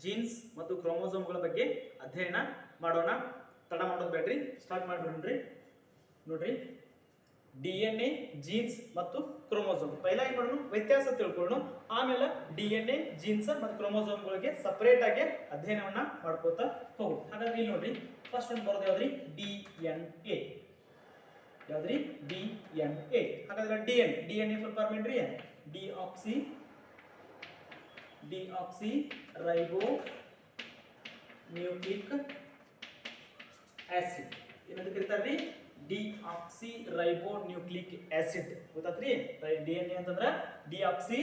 Jeans ಮತ್ತು ಕ್ರೋಮೋಸೋಮ್ಗಳ ಬಗ್ಗೆ ಅಧ್ಯಯನ ಮಾಡೋಣ. ತಡ ಮಾಡೋದು ಬೇಡ್ರಿ, ಸ್ಟಾರ್ಟ್ ಮಾಡ್ಬಿಡ್ರಿ. ನೋಡ್ರಿ, DNA, ಜೀನ್ಸ್ ಮತ್ತು ಕ್ರೋಮೋಸೋಮ್. ಪೈಲ ಏನ್ ಮಾಡೋಣ, ವ್ಯತ್ಯಾಸ ತಿಳ್ಕೊಳ್ಳೋಣ. ಆಮೇಲೆ DNA, ಜೀನ್ಸ್ ಮತ್ತು ಕ್ರೋಮೋಸೋಮ್ಗಳಿಗೆ ಸಪರೇಟ್ ಆಗಿ ಅಧ್ಯಯನವನ್ನ ಮಾಡ್ಕೋತಾ ಹೋಗೋಣ. ಹಾಗಾದ್ರೆ ಇಲ್ಲಿ ನೋಡ್ರಿ, ಫಸ್ಟ್ ಒಂದು ಬರೋದು ಯಾವ್ದ್ರಿ, DNA. ಯಾವ್ದ್ರಿ, DNA. ಹಾಗಾದ್ರೆ DNA ಫುಲ್ ಫಾರ್ಮ್ ಏನ್ರಿ, ಡಿಆಕ್ಸಿ ರೈಬೋ ನ್ಯೂಕ್ಲಿಕ್ ಆಸಿಡ್. ಏನಂತ ಕರೀತಾರ್ರಿ, ಡಿಆಕ್ಸಿ ರೈಬೋ ನ್ಯೂಕ್ಲಿಕ್ ಆಸಿಡ್. ಗೊತ್ತಾತ್ರಿ, DNA ಅಂತಂದ್ರ ಡಿಆಕ್ಸಿ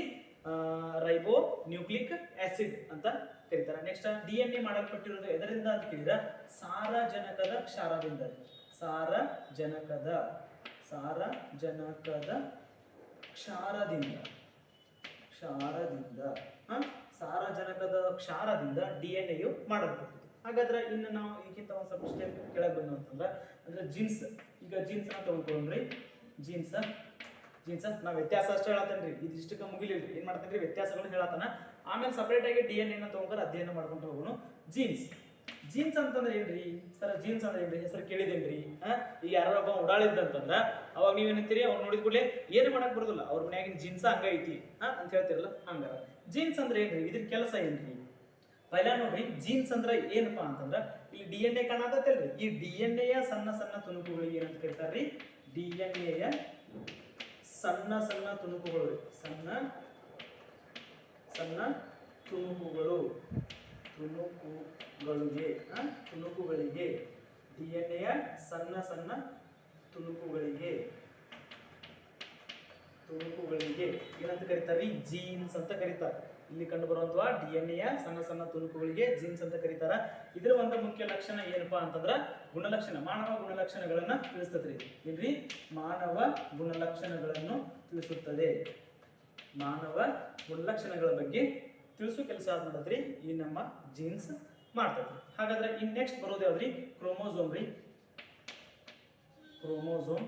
ರೈಬೋ ನ್ಯೂಕ್ಲಿಕ್ ಆಸಿಡ್ ಅಂತ ಕರೀತಾರ. ನೆಕ್ಸ್ಟ್ DNA ಮಾಡಲ್ಪಟ್ಟಿರೋದು ಎದರಿಂದ ಅಂತ ಕೇಳಿದ್ರ, ಸಾರಜನಕದ ಕ್ಷಾರದಿಂದ. ಸಾರಜನಕದ ಕ್ಷಾರದಿಂದ ಸಾರಜನಕದ ಕ್ಷಾರದಿಂದ DNA ಮಾಡಲ್ಪಟ್ಟಿದೆ. ಹಾಗಾದ್ರೆ ಇನ್ನು ನಾವು ಇದಕ್ಕಿಂತ ಒಂದು ಸ್ವಲ್ಪ ಸ್ಟೆಪ್ ಕೆಳಗೆ ಬಂದು ಅಂತಂದ್ರೆ, ಅಂದ್ರೆ ಜೀನ್ಸ್. ಈಗ ಜೀನ್ಸ್ ನ ತಗೊಂಡ್ರಿ, ಜೀನ್ಸ್ ನಾವು ವ್ಯತ್ಯಾಸ ಅಷ್ಟೇ ಹೇಳತ್ತೇನ್ರಿ, ಇದಿಷ್ಟಕ್ಕೆ ಮುಗಿಲಿಲ್ಲ. ಏನ್ ಮಾಡ್ತೇನ್ರಿ, ವ್ಯತ್ಯಾಸಗಳು ಹೇಳತ್ತಾನ. ಆಮೇಲೆ ಸಪರೇಟ್ ಆಗಿ DNA ನ ತಗೊಂಡ್ರೆ ಅಧ್ಯಯನ ಮಾಡ್ಕೊಂಡು ಹೋಗೋಣ. ಜೀನ್ಸ್ ಅಂತಂದ್ರೆ ಏನ್ರಿ ಸರ್, ಜೀನ್ಸ್ ಅಂದ್ರೆ ಏನ್ರಿ, ಹೆಸರು ಕೇಳಿದೇನ್ರಿ. ಈಗ ಯಾರೋ ಒಬ್ಬ ಓಡಾಳಿದ್ದಂತಂದ್ರ ಅವಾಗ ನೀವೇನಂತೀರಿ, ಅವ್ರು ನೋಡಿದ ಕೂಡಲೇ ಏನು ಮಾಡಕ್ ಬರೋದಿಲ್ಲ, ಅವ್ರ ಮನ್ಯಾಗಿನ ಜೀನ್ಸ್ ಹಂಗ ಐತಿ ಅಂತ ಹೇಳ್ತಿರಲ್ಲ, ಹಂಗಾರ ಜೀನ್ಸ್ ಅಂದ್ರೆ ಏನ್ರಿ, ಇದ್ರ ಕೆಲಸ ಏನ್ರಿ. ಪೈಲ ನೋಡ್ರಿ, ಜೀನ್ಸ್ ಅಂದ್ರೆ ಏನಪ್ಪಾ ಅಂತಂದ್ರ, ಇಲ್ಲಿ DNA ಕಾಣತೈತಲ್ರಿ, ಈ DNA ಯ ಸಣ್ಣ ಸಣ್ಣ ತುಣುಕುಗಳಿಗೆ ಏನಂತ ಕರೀತಾರ್ರಿ, DNA ಯ ಸಣ್ಣ ಸಣ್ಣ ತುಣುಕುಗಳು, ಸಣ್ಣ ಸಣ್ಣ ತುಣುಕುಗಳಿಗೆ DNA ಯ ಸಣ್ಣ ಸಣ್ಣ ತುಣುಕುಗಳಿಗೆ ಏನಂತ ಕರೀತಾರ್ರಿ, ಜೀನ್ಸ್ ಅಂತ ಕರೀತಾರೆ. ಇಲ್ಲಿ ಕಂಡು ಬರುವಂತಹ DNA ಯ ಸಣ್ಣ ಸಣ್ಣ ತುಣುಕುಗಳಿಗೆ ಜೀನ್ಸ್ ಅಂತ ಕರೀತಾರ. ಇದರ ಒಂದು ಮುಖ್ಯ ಲಕ್ಷಣ ಏನಪ್ಪಾ ಅಂತಂದ್ರ, ಗುಣಲಕ್ಷಣ, ಮಾನವ ಗುಣಲಕ್ಷಣಗಳನ್ನ ತಿಳಿಸ್ತದ್ರಿ. ಏನ್ರಿ, ಮಾನವ ಗುಣಲಕ್ಷಣಗಳನ್ನು ತಿಳಿಸುತ್ತದೆ. ಮಾನವ ಗುಣಲಕ್ಷಣಗಳ ಬಗ್ಗೆ ತಿಳಿಸೋ ಕೆಲಸ ಮಾಡದ್ರಿ ಈ ನಮ್ಮ ಜೀನ್ಸ್ ಮಾಡ್ತದೆ. ಹಾಗಾದ್ರೆ ಇನ್ ನೆಕ್ಸ್ಟ್ ಬರೋದು ಯಾವ್ದ್ರಿ, ಕ್ರೋಮೋಸೋಮ್ ರೀ. ಕ್ರೋಮೋಸೋಮ್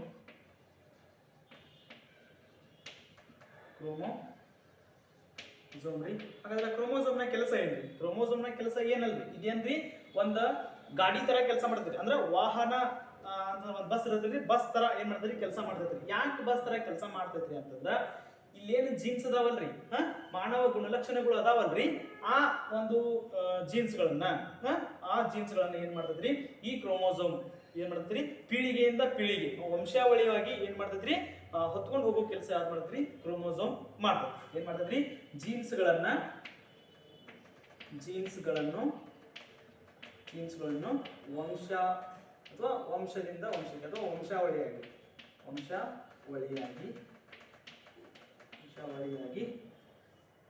ರೀ. ಹಾಗಾದ್ರೆ ಕ್ರೋಮೋಸೋಮ್ ನ ಕೆಲಸ ಏನ್ರಿ, ಕ್ರೋಮೋಸೋಮ್ ನ ಕೆಲಸ ಏನಲ್ರಿ, ಇದೇನ್ರಿ ಒಂದ ಗಾಡಿ ತರ ಕೆಲಸ ಮಾಡ್ತೈತಿ. ಅಂದ್ರೆ ವಾಹನ ಒಂದು ಬಸ್ ಇರತ್ರಿ, ಬಸ್ ತರ ಏನ್ ಮಾಡ್ತೈತಿ, ಕೆಲಸ ಮಾಡ್ತೈತ್ರಿ. ಯಾಕೆ ಬಸ್ ತರ ಕೆಲಸ ಮಾಡ್ತೈತ್ರಿ ಅಂತಂದ್ರ, ಇಲ್ಲೇನು ಜೀನ್ಸ್ ಅದಾವಲ್ರಿ, ಮಾನವ ಗುಣಲಕ್ಷಣಗಳು ಅದಾವಲ್ರಿ, ಆ ಒಂದು ಜೀನ್ಸ್ ಗಳನ್ನ ಏನ್ ಮಾಡ್ತೈತ್ರಿ, ಈ ಕ್ರೋಮೋಸೋಮ್ ಏನ್ ಮಾಡ್ತೈತ್ರಿ, ಪೀಳಿಗೆಯಿಂದ ಪೀಳಿಗೆ ವಂಶಾವಳಿಯಾಗಿ ಏನ್ ಮಾಡ್ತೈತ್ರಿ, ಹೊತ್ಕೊಂಡು ಹೋಗೋ ಕೆಲಸ ಯಾವ್ದು ಮಾಡ್ತೈತ್ರಿ, ಕ್ರೋಮೋಸೋಮ್ ಮಾಡ್ತೈತಿ. ಏನ್ ಮಾಡ್ತೈತ್ರಿ, ಜೀನ್ಸ್ ಗಳನ್ನು ವಂಶ ಅಥವಾ ವಂಶದಿಂದ ವಂಶಕ್ಕೆ ಅಥವಾ ವಂಶಾವಳಿಯಾಗಿ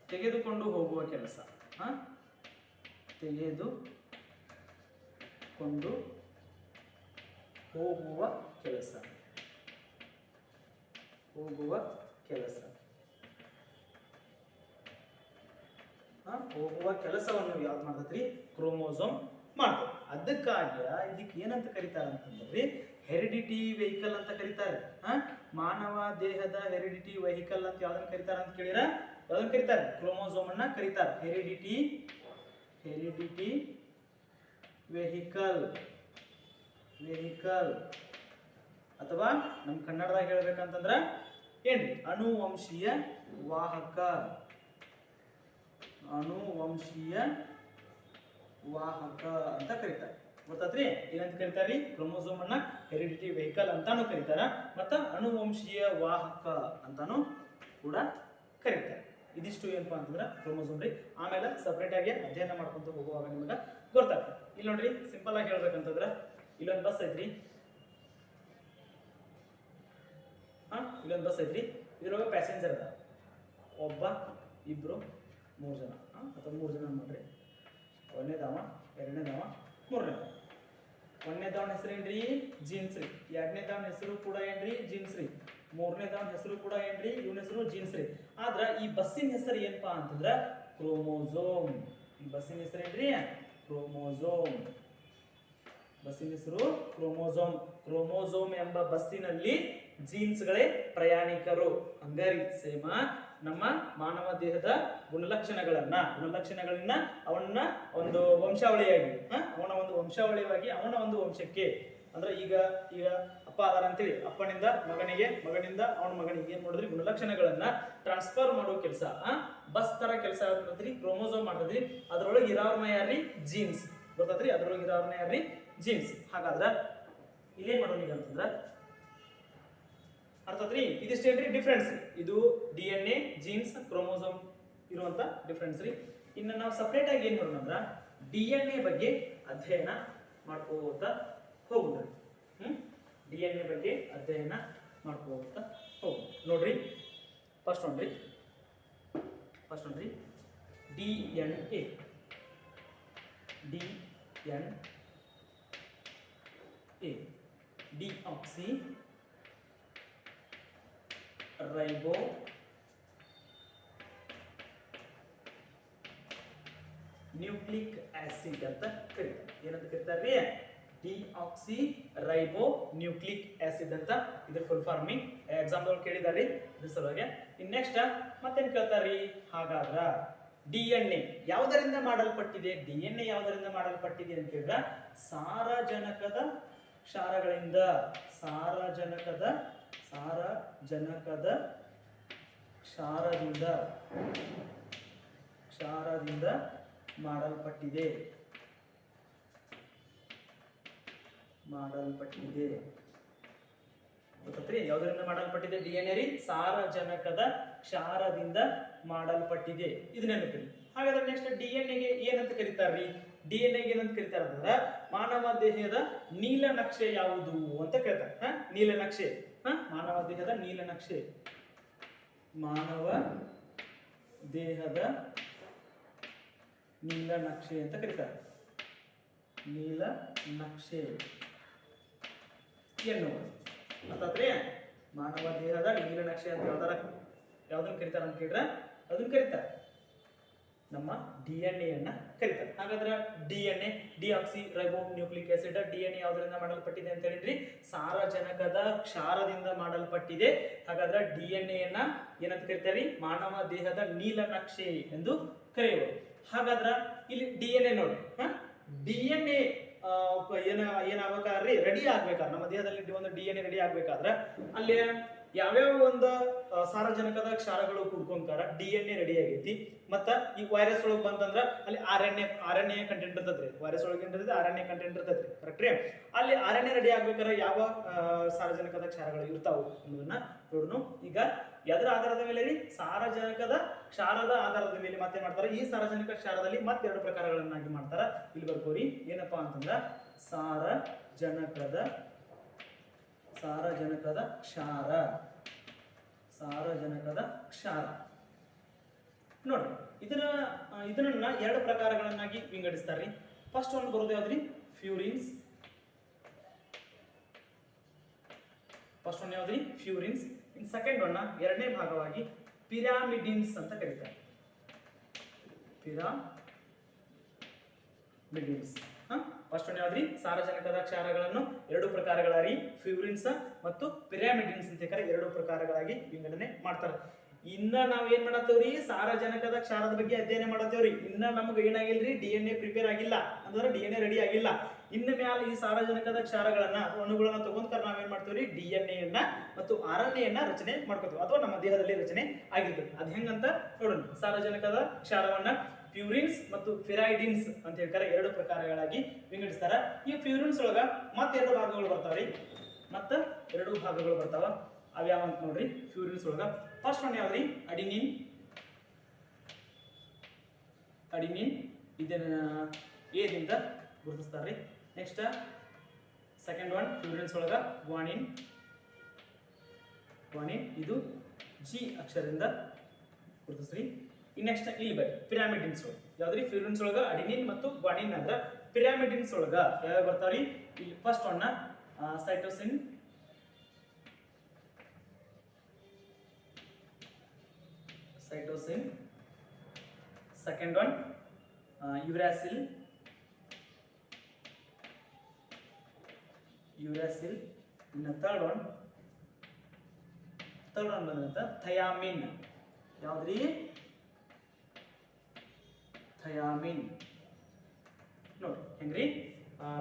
ತೆಗೆದುಕೊಂಡು ಹೋಗುವ ಕೆಲಸ. ಹೋಗುವ ಕೆಲಸವನ್ನು ಯಾವ್ದು ಮಾಡ್ತೈತ್ರಿ, ಕ್ರೋಮೋಸೋಮ್ ಮಾಡ್ತದೆ. ಅದಕ್ಕಾಗಿ ಇದಕ್ಕೆ ಏನಂತ ಕರೀತಾರೆ ಅಂತಂದ್ರೆ, ಹೆರಿಡಿಟಿ ವೆಹಿಕಲ್ ಅಂತ ಕರೀತಾರೆ. ಮಾನವ ದೇಹದ ಹೆರಿಡಿಟಿ ವೆಹಿಕಲ್ ಅಂತ ಯಾವ್ದನ್ನ ಕರೀತಾರ ಅಂತ ಕೇಳಿರ, ಯಾವ್ದನ್ನ ಕರೀತಾರೆ, ಕ್ರೋಮೋಸೋಮ್ ಅನ್ನ ಕರೀತಾರೆ. ಹೆರಿಡಿಟಿ ವೆಹಿಕಲ್ ಅಥವಾ ನಮ್ಮ ಕನ್ನಡದಾಗ ಹೇಳ್ಬೇಕಂತಂದ್ರ ಏನ್ರಿ, ಅನುವಂಶೀಯ ವಾಹಕ ಅಂತ ಕರೀತಾರೆ. ಗೊತ್ತಾತ್ರಿ, ಏನಂತ ಕರೀತಾರ್ರಿ, ಕ್ರೋಮೋಸೋಮ್ ಅನ್ನ ಹೆರಿಡಿಟಿ ವೆಹಿಕಲ್ ಅಂತಾನು ಕರೀತಾರ, ಮತ್ತ ಅನುವಂಶೀಯ ವಾಹಕ ಅಂತಾನು ಕೂಡ ಕರೀತಾರೆ. ಇದಿಷ್ಟು ಏನಪ್ಪಾ ಅಂತಂದ್ರ ಕ್ರೋಮೋಸೋಮ್ ರೀ. ಆಮೇಲೆ ಸಪರೇಟ್ ಆಗಿ ಅಧ್ಯಯನ ಮಾಡ್ಕೊಂತ ಹೋಗುವಾಗ ನಿಮ್ಗೆ ಗೊತ್ತಾಗ್ತದೆ. ಇಲ್ಲಿ ನೋಡ್ರಿ, ಸಿಂಪಲ್ ಆಗಿ ಹೇಳ್ಬೇಕಂತಂದ್ರ, ಇಲ್ಲೊಂದು ಬಸ್ ಐತ್ರಿ, ಇದ್ರೊಳಗೆ ಪ್ಯಾಸೆಂಜರ್ ಅದ, ಒಬ್ಬ, ಇಬ್ರು, 3 ಜನ ಅಥವಾ 3 ಜನ ನೋಡ್ರಿ. ಒಂದನೇದವ, ಎರಡನೇದವ, ಮೂರನೇದವ. ಒಂದನೇದವನ ಹೆಸರು ಏನ್ರಿ, ಜೀನ್ಸ್ ರೀ. ಎರಡನೇದವನ ಹೆಸರು ಕೂಡ ಏನ್ರಿ, ಜೀನ್ಸ್ ರೀ. ಮೂರನೇದವನ ಹೆಸರು ಕೂಡ ಏನ್ರಿ, ಇವನ ಹೆಸರು ಜೀನ್ಸ್ ರೀ. ಆದ್ರ ಈ ಬಸ್ಸಿನ ಹೆಸರು ಏನಪ್ಪಾ ಅಂತಂದ್ರ ಕ್ರೋಮೋಸೋಮ್. ಈ ಬಸ್ಸಿನ ಹೆಸರು ಏನ್ರಿ, ಕ್ರೋಮೋಸೋಮ್. ಬಸ್ಸಿನ ಹೆಸರು ಕ್ರೋಮೋಸೋಮ್. ಕ್ರೋಮೋಸೋಮ್ ಎಂಬ ಬಸ್ಸಿನಲ್ಲಿ ಜೀನ್ಸ್ಗಳೇ ಪ್ರಯಾಣಿಕರು. ಹಂಗಾರಿ ಸೇಮ ನಮ್ಮ ಮಾನವ ದೇಹದ ಗುಣಲಕ್ಷಣಗಳನ್ನ ಅವನ ಒಂದು ವಂಶಾವಳಿಯಾಗಿ ಅವನ ಒಂದು ವಂಶಾವಳಿಯಾಗಿ ಅವನ ಒಂದು ವಂಶಕ್ಕೆ ಅಂದ್ರೆ ಈಗ ಅಪ್ಪ ಆಧಾರ ಅಂತೇಳಿ ಅಪ್ಪನಿಂದ ಮಗನಿಗೆ, ಮಗನಿಂದ ಅವನ ಮಗನಿಗೆ ಏನ್ ಮಾಡಿದ್ರಿ ಗುಣಲಕ್ಷಣಗಳನ್ನ ಟ್ರಾನ್ಸ್ಫರ್ ಮಾಡೋ ಕೆಲಸ ಬಸ್ ತರ ಕೆಲಸ ಮಾಡ್ತದ್ರಿ, ಕ್ರೋಮೋಸೋಮ್ ಮಾಡ್ತದ್ರಿ. ಅದ್ರೊಳಗೆ ಇರೋರ್ನ ಯಾರ್ರಿ ಜೀನ್ಸ್ ಗೊತ್ತದ್ರಿ, ಅದ್ರೊಳಗೆ ಇರೋರ್ನ ಯಾರ್ರಿ ಜೀನ್ಸ್. ಹಾಗಾದ್ರ ಇಲ್ಲೇನ್ ಮಾಡೋಣ ಈಗ ಅಂತಂದ್ರ ಅರ್ಥದ್ರಿ, ಇದಿಷ್ಟೇನ್ರಿ ಡಿಫ್ರೆನ್ಸ್. ಇದು DNA, ಜೀನ್ಸ್, ಕ್ರೋಮೋಸೋಮ್ ಇರುವಂತ ಡಿಫ್ರೆನ್ಸ್ ರೀ. ಇನ್ನು ನಾವು ಸಪರೇಟ್ ಆಗಿ ಏನ್ ಮಾಡೋಣ ಅಂದ್ರ DNA ಬಗ್ಗೆ ಅಧ್ಯಯನ ಮಾಡ್ಕೋತ ಹೋಗೋಣ. DNA ಬಗ್ಗೆ ಅಧ್ಯಯನ ಮಾಡ್ಕೋತ ಹೋಗೋಣ. ನೋಡ್ರಿ ಫಸ್ಟ್ ನೋಡ್ರಿ DNA deoxyribonucleic acid ಅಂತ ಕರೀತಾರೆ. ಏನಂತ ಕರೀತಾರ್ರಿ? ಡಿಆಕ್ಸಿ ರೈಬೋ ನ್ಯೂಕ್ಲಿಕ್ ಆಸಿಡ್ ಅಂತ ಇದ್ರ ಫುಲ್ ಫಾರ್ಮಿಂಗ್ ಎಕ್ಸಾಂಪಲ್ ಕೇಳಿದಾರಿ ಇದ್ರ ಸಲುವಾಗಿ. ಇನ್ ನೆಕ್ಸ್ಟ್ ಮತ್ತೇನ್ ಕೇಳ್ತಾರ್ರಿ? ಹಾಗಾದ್ರ DNA ಯಾವುದರಿಂದ ಮಾಡಲ್ಪಟ್ಟಿದೆ? DNA ಯಾವುದರಿಂದ ಮಾಡಲ್ಪಟ್ಟಿದೆ ಅಂತ ಕೇಳಿದ್ರ ಸಾರಜನಕದ ಕ್ಷಾರಗಳಿಂದ ಕ್ಷಾರದಿಂದ ಮಾಡಲ್ಪಟ್ಟಿದೆ. ಗೊತ್ತತ್ರಿ ಯಾವುದರಿಂದ ಮಾಡಲ್ಪಟ್ಟಿದೆ? DNA ರೀ ಸಾರಜನಕದ ಕ್ಷಾರದಿಂದ ಮಾಡಲ್ಪಟ್ಟಿದೆ. ಇದು ನೆನಪಿರಿ. ಹಾಗಾದ್ರೆ ನೆಕ್ಸ್ಟ್ DNA ಗೆ ಏನಂತ ಕರೀತಾರ್ರಿ? DNA ಗೆ ಏನಂತ ಕರೀತಾರ ಅಂದ್ರೆ ಮಾನವ ದೇಹದ ನೀಲನಕ್ಷೆ ಯಾವುದು ಅಂತ ಕೇಳ್ತಾರೆ. ನೀಲನಕ್ಷೆ, ಮಾನವ ದೇಹದ ನೀಲನಕ್ಷೆ, ಅಂತ ಕರೀತಾರೆ. ನೀಲನಕ್ಷೆ ಎನ್ನುವುದು ಅರ್ಥಾತ್ರಿ. ಮಾನವ ದೇಹದ ನೀಲನಕ್ಷೆ ಅಂತ ಯಾವ್ದನ್ನ ಕರೀತಾರ ಅಂತ ಕೇಳಿದ್ರೆ ಅದನ್ನ ಕರೀತಾರೆ ನಮ್ಮ DNA ಅನ್ನ ಕರೀತಾರೆ. ಹಾಗಾದ್ರೆ DNA deoxyribonucleic acid DNA ಯಾವುದರಿಂದ ಮಾಡಲ್ಪಟ್ಟಿದೆ ಅಂತ ಹೇಳಿದ್ರಿ? ಸಾರಜನಕದ ಕ್ಷಾರದಿಂದ ಮಾಡಲ್ಪಟ್ಟಿದೆ. ಹಾಗಾದ್ರೆ DNA ಅನ್ನ ಏನಂತ ಕರೀತಾರೆ? ಮಾನವ ದೇಹದ ನೀಲನಕ್ಷೆ ಎಂದು ಕರೆಯುವುದು. ಹಾಗಾದ್ರ ಇಲ್ಲಿ DNA ನೋಡಿ, DNA ಏನಾಗಬೇಕಾದ್ರಿ? ರೆಡಿ ಆಗ್ಬೇಕಾದ್ರೆ ನಮ್ಮ ದೇಹದಲ್ಲಿ ಒಂದು DNA ರೆಡಿ ಆಗ್ಬೇಕಾದ್ರೆ ಅಲ್ಲಿ ಯಾವ್ಯಾವ ಒಂದು ಸಾರಜನಕದ ಕ್ಷಾರಗಳು ಕೂಡ್ಕೊಂತಾರ DNA ರೆಡಿ ಆಗೈತಿ. ಮತ್ತ ಈ ವೈರಸ್ ಒಳಗೆ ಬಂತಂದ್ರ ಅಲ್ಲಿ RNA ಕಂಟೆಂಟ್ ಇರ್ತದ್ರಿ. ವೈರಸ್ ಒಳಗೆ RNA ಕಂಟೆಂಟ್ ಇರ್ತದ್ರಿ, ಕರೆಕ್ಟ್ರಿ? ಅಲ್ಲಿ RNA ರೆಡಿ ಆಗ್ಬೇಕಾದ್ರೆ ಯಾವ ಸಾರಜನಕದ ಕ್ಷಾರಗಳು ಇರ್ತಾವು ಅನ್ನೋದನ್ನ ನೋಡ್ನು. ಈಗ ಎದರ ಆಧಾರದ ಮೇಲೆ ರೀ? ಸಾರಜನಕದ ಕ್ಷಾರದ ಆಧಾರದ ಮೇಲೆ ಮತ್ತೆ ಮಾಡ್ತಾರ. ಈ ಸಾರಜನಕ ಕ್ಷಾರದಲ್ಲಿ ಮತ್ತೆ ಎರಡು ಪ್ರಕಾರಗಳನ್ನಾಗಿ ಮಾಡ್ತಾರ. ಇಲ್ಲಿ ಬರ್ಕೋರಿ ಏನಪ್ಪಾ ಅಂತಂದ್ರ ಸಾರಜನಕದ ಕ್ಷಾರ ನೋಡ್ರಿ. ಇದನ್ನ ಎರಡು ಪ್ರಕಾರಗಳನ್ನಾಗಿ ವಿಂಗಡಿಸ್ತಾರ್ರಿ. ಫಸ್ಟ್ ಒಂದು ಬರೋದು ಯಾವ್ದ್ರಿ? ಫ್ಯೂರಿನ್ಸ್. ಇನ್ ಸೆಕೆಂಡ್ ಒನ್ ಎರಡನೇ ಭಾಗವಾಗಿ ಪಿರಾಮಿಡಿನ್ಸ್ ಅಂತ ಕರೀತಾರೆ. ಫಸ್ಟ್ ಒನ್ ಯಾವ್ದ್ರಿ? ಸಾರಜನಕದ ಕ್ಷಾರಗಳನ್ನು ಎರಡು ಪ್ರಕಾರಗಳಾಗಿ ಫ್ಯೂರಿನ್ಸ್ ಮತ್ತು ಪಿರಾಮಿಡಿನ್ಸ್ ಅಂತ ಎರಡು ಪ್ರಕಾರಗಳಾಗಿ ವಿಂಗಡಣೆ ಮಾಡ್ತಾರೆ. ಇನ್ನ ನಾವ್ ಏನ್ ಮಾಡತ್ತೇವ್ರಿ? ಸಾರಜನಕದ ಕ್ಷಾರದ ಬಗ್ಗೆ ಅಧ್ಯಯನ ಮಾಡತ್ತೇವ್ರಿ. ಇನ್ನ ನಮ್ಗೆ ಏನಾಗಿಲ್ರಿ? DNA ಪ್ರಿಪೇರ್ ಆಗಿಲ್ಲ, ಅಂದ್ರೆ DNA ರೆಡಿ ಆಗಿಲ್ಲ. ಇನ್ನ ಮ್ಯಾಲ ಈ ಸಾರಜನಕದ ಕ್ಷಾರಗಳನ್ನ ಅಣುಗಳನ್ನ ತಗೊಂಡ್ಕರ ನಾವೇನ್ ಮಾಡ್ತೇವ್ರಿ? DNA ಅನ್ನ ಮತ್ತು RNA ಅನ್ನ ರಚನೆ ಮಾಡ್ಕೋತೀವಿ, ಅಥವಾ ನಮ್ಮ ದೇಹದಲ್ಲಿ ರಚನೆ ಆಗಿರ್ತದೆ. ಅದ್ ಹೆಂಗಂತ ನೋಡೋಣ. ಸಾರಜನಕದ ಕ್ಷಾರವನ್ನ ಪ್ಯೂರಿನ್ಸ್ ಮತ್ತು ಪಿರೈಡಿನ್ಸ್ ಅಂತ ಹೇಳ್ತಾರೆ, ಎರಡು ಪ್ರಕಾರಗಳಾಗಿ ವಿಂಗಡಿಸ್ತಾರ. ಈ ಪ್ಯೂರಿನ್ಸ್ ಒಳಗ ಮತ್ತೆ ಎರಡು ಭಾಗಗಳು ಬರ್ತಾವ. ಅವ್ಯಾವ ಅಂತ ನೋಡ್ರಿ. ಪ್ಯೂರಿನ್ಸ್ ಒಳಗ ಫಸ್ಟ್ ಒನ್ ಯಾವ್ದ್ರಿ? ಅಡಿನಿನ್. ಇದನ್ನ ಎ ದಿಂದ ಗುರುತಿಸ್ತಾರ್ರಿ. ನೆಕ್ಸ್ಟ್ ಸೆಕೆಂಡ್ ಒನ್ ಪ್ಯೂರಿನ್ಸ್ ಒಳಗ ಗ್ವಾನಿನ್. ಇದು G ಅಕ್ಷರದಿಂದ ಗುರುತಿಸ್ರಿ. ನೆಕ್ಸ್ಟ್ ಇಲ್ಲಿ ಬರಿ ಪಿರಾಮಿಡಿನ್ಸ್ ಯಾವ್ದ್ರಿ? ಪ್ಯೂರಿನ್ಸ್ ಒಳಗ ಅಡಿನಿನ್ ಮತ್ತು ಗ್ವಾನಿನ್ ಅಂದ್ರ. ಪಿರಾಮಿಡಿನ್ಸ್ ಒಳಗ ಯಾವ ಬರ್ತಾವ್ರಿ? ಇಲ್ಲಿ first one cytosine. Second one uracil. ಇನ್ನು ಥರ್ಡ್ ಒನ್ ಬಂದಂತ ಥಯಾಮಿನ್. ಯಾವ್ದ್ರಿ ಥಯಾಮಿನ್ ನೋಡ್ರಿ ಹೆಂಗ್ರಿ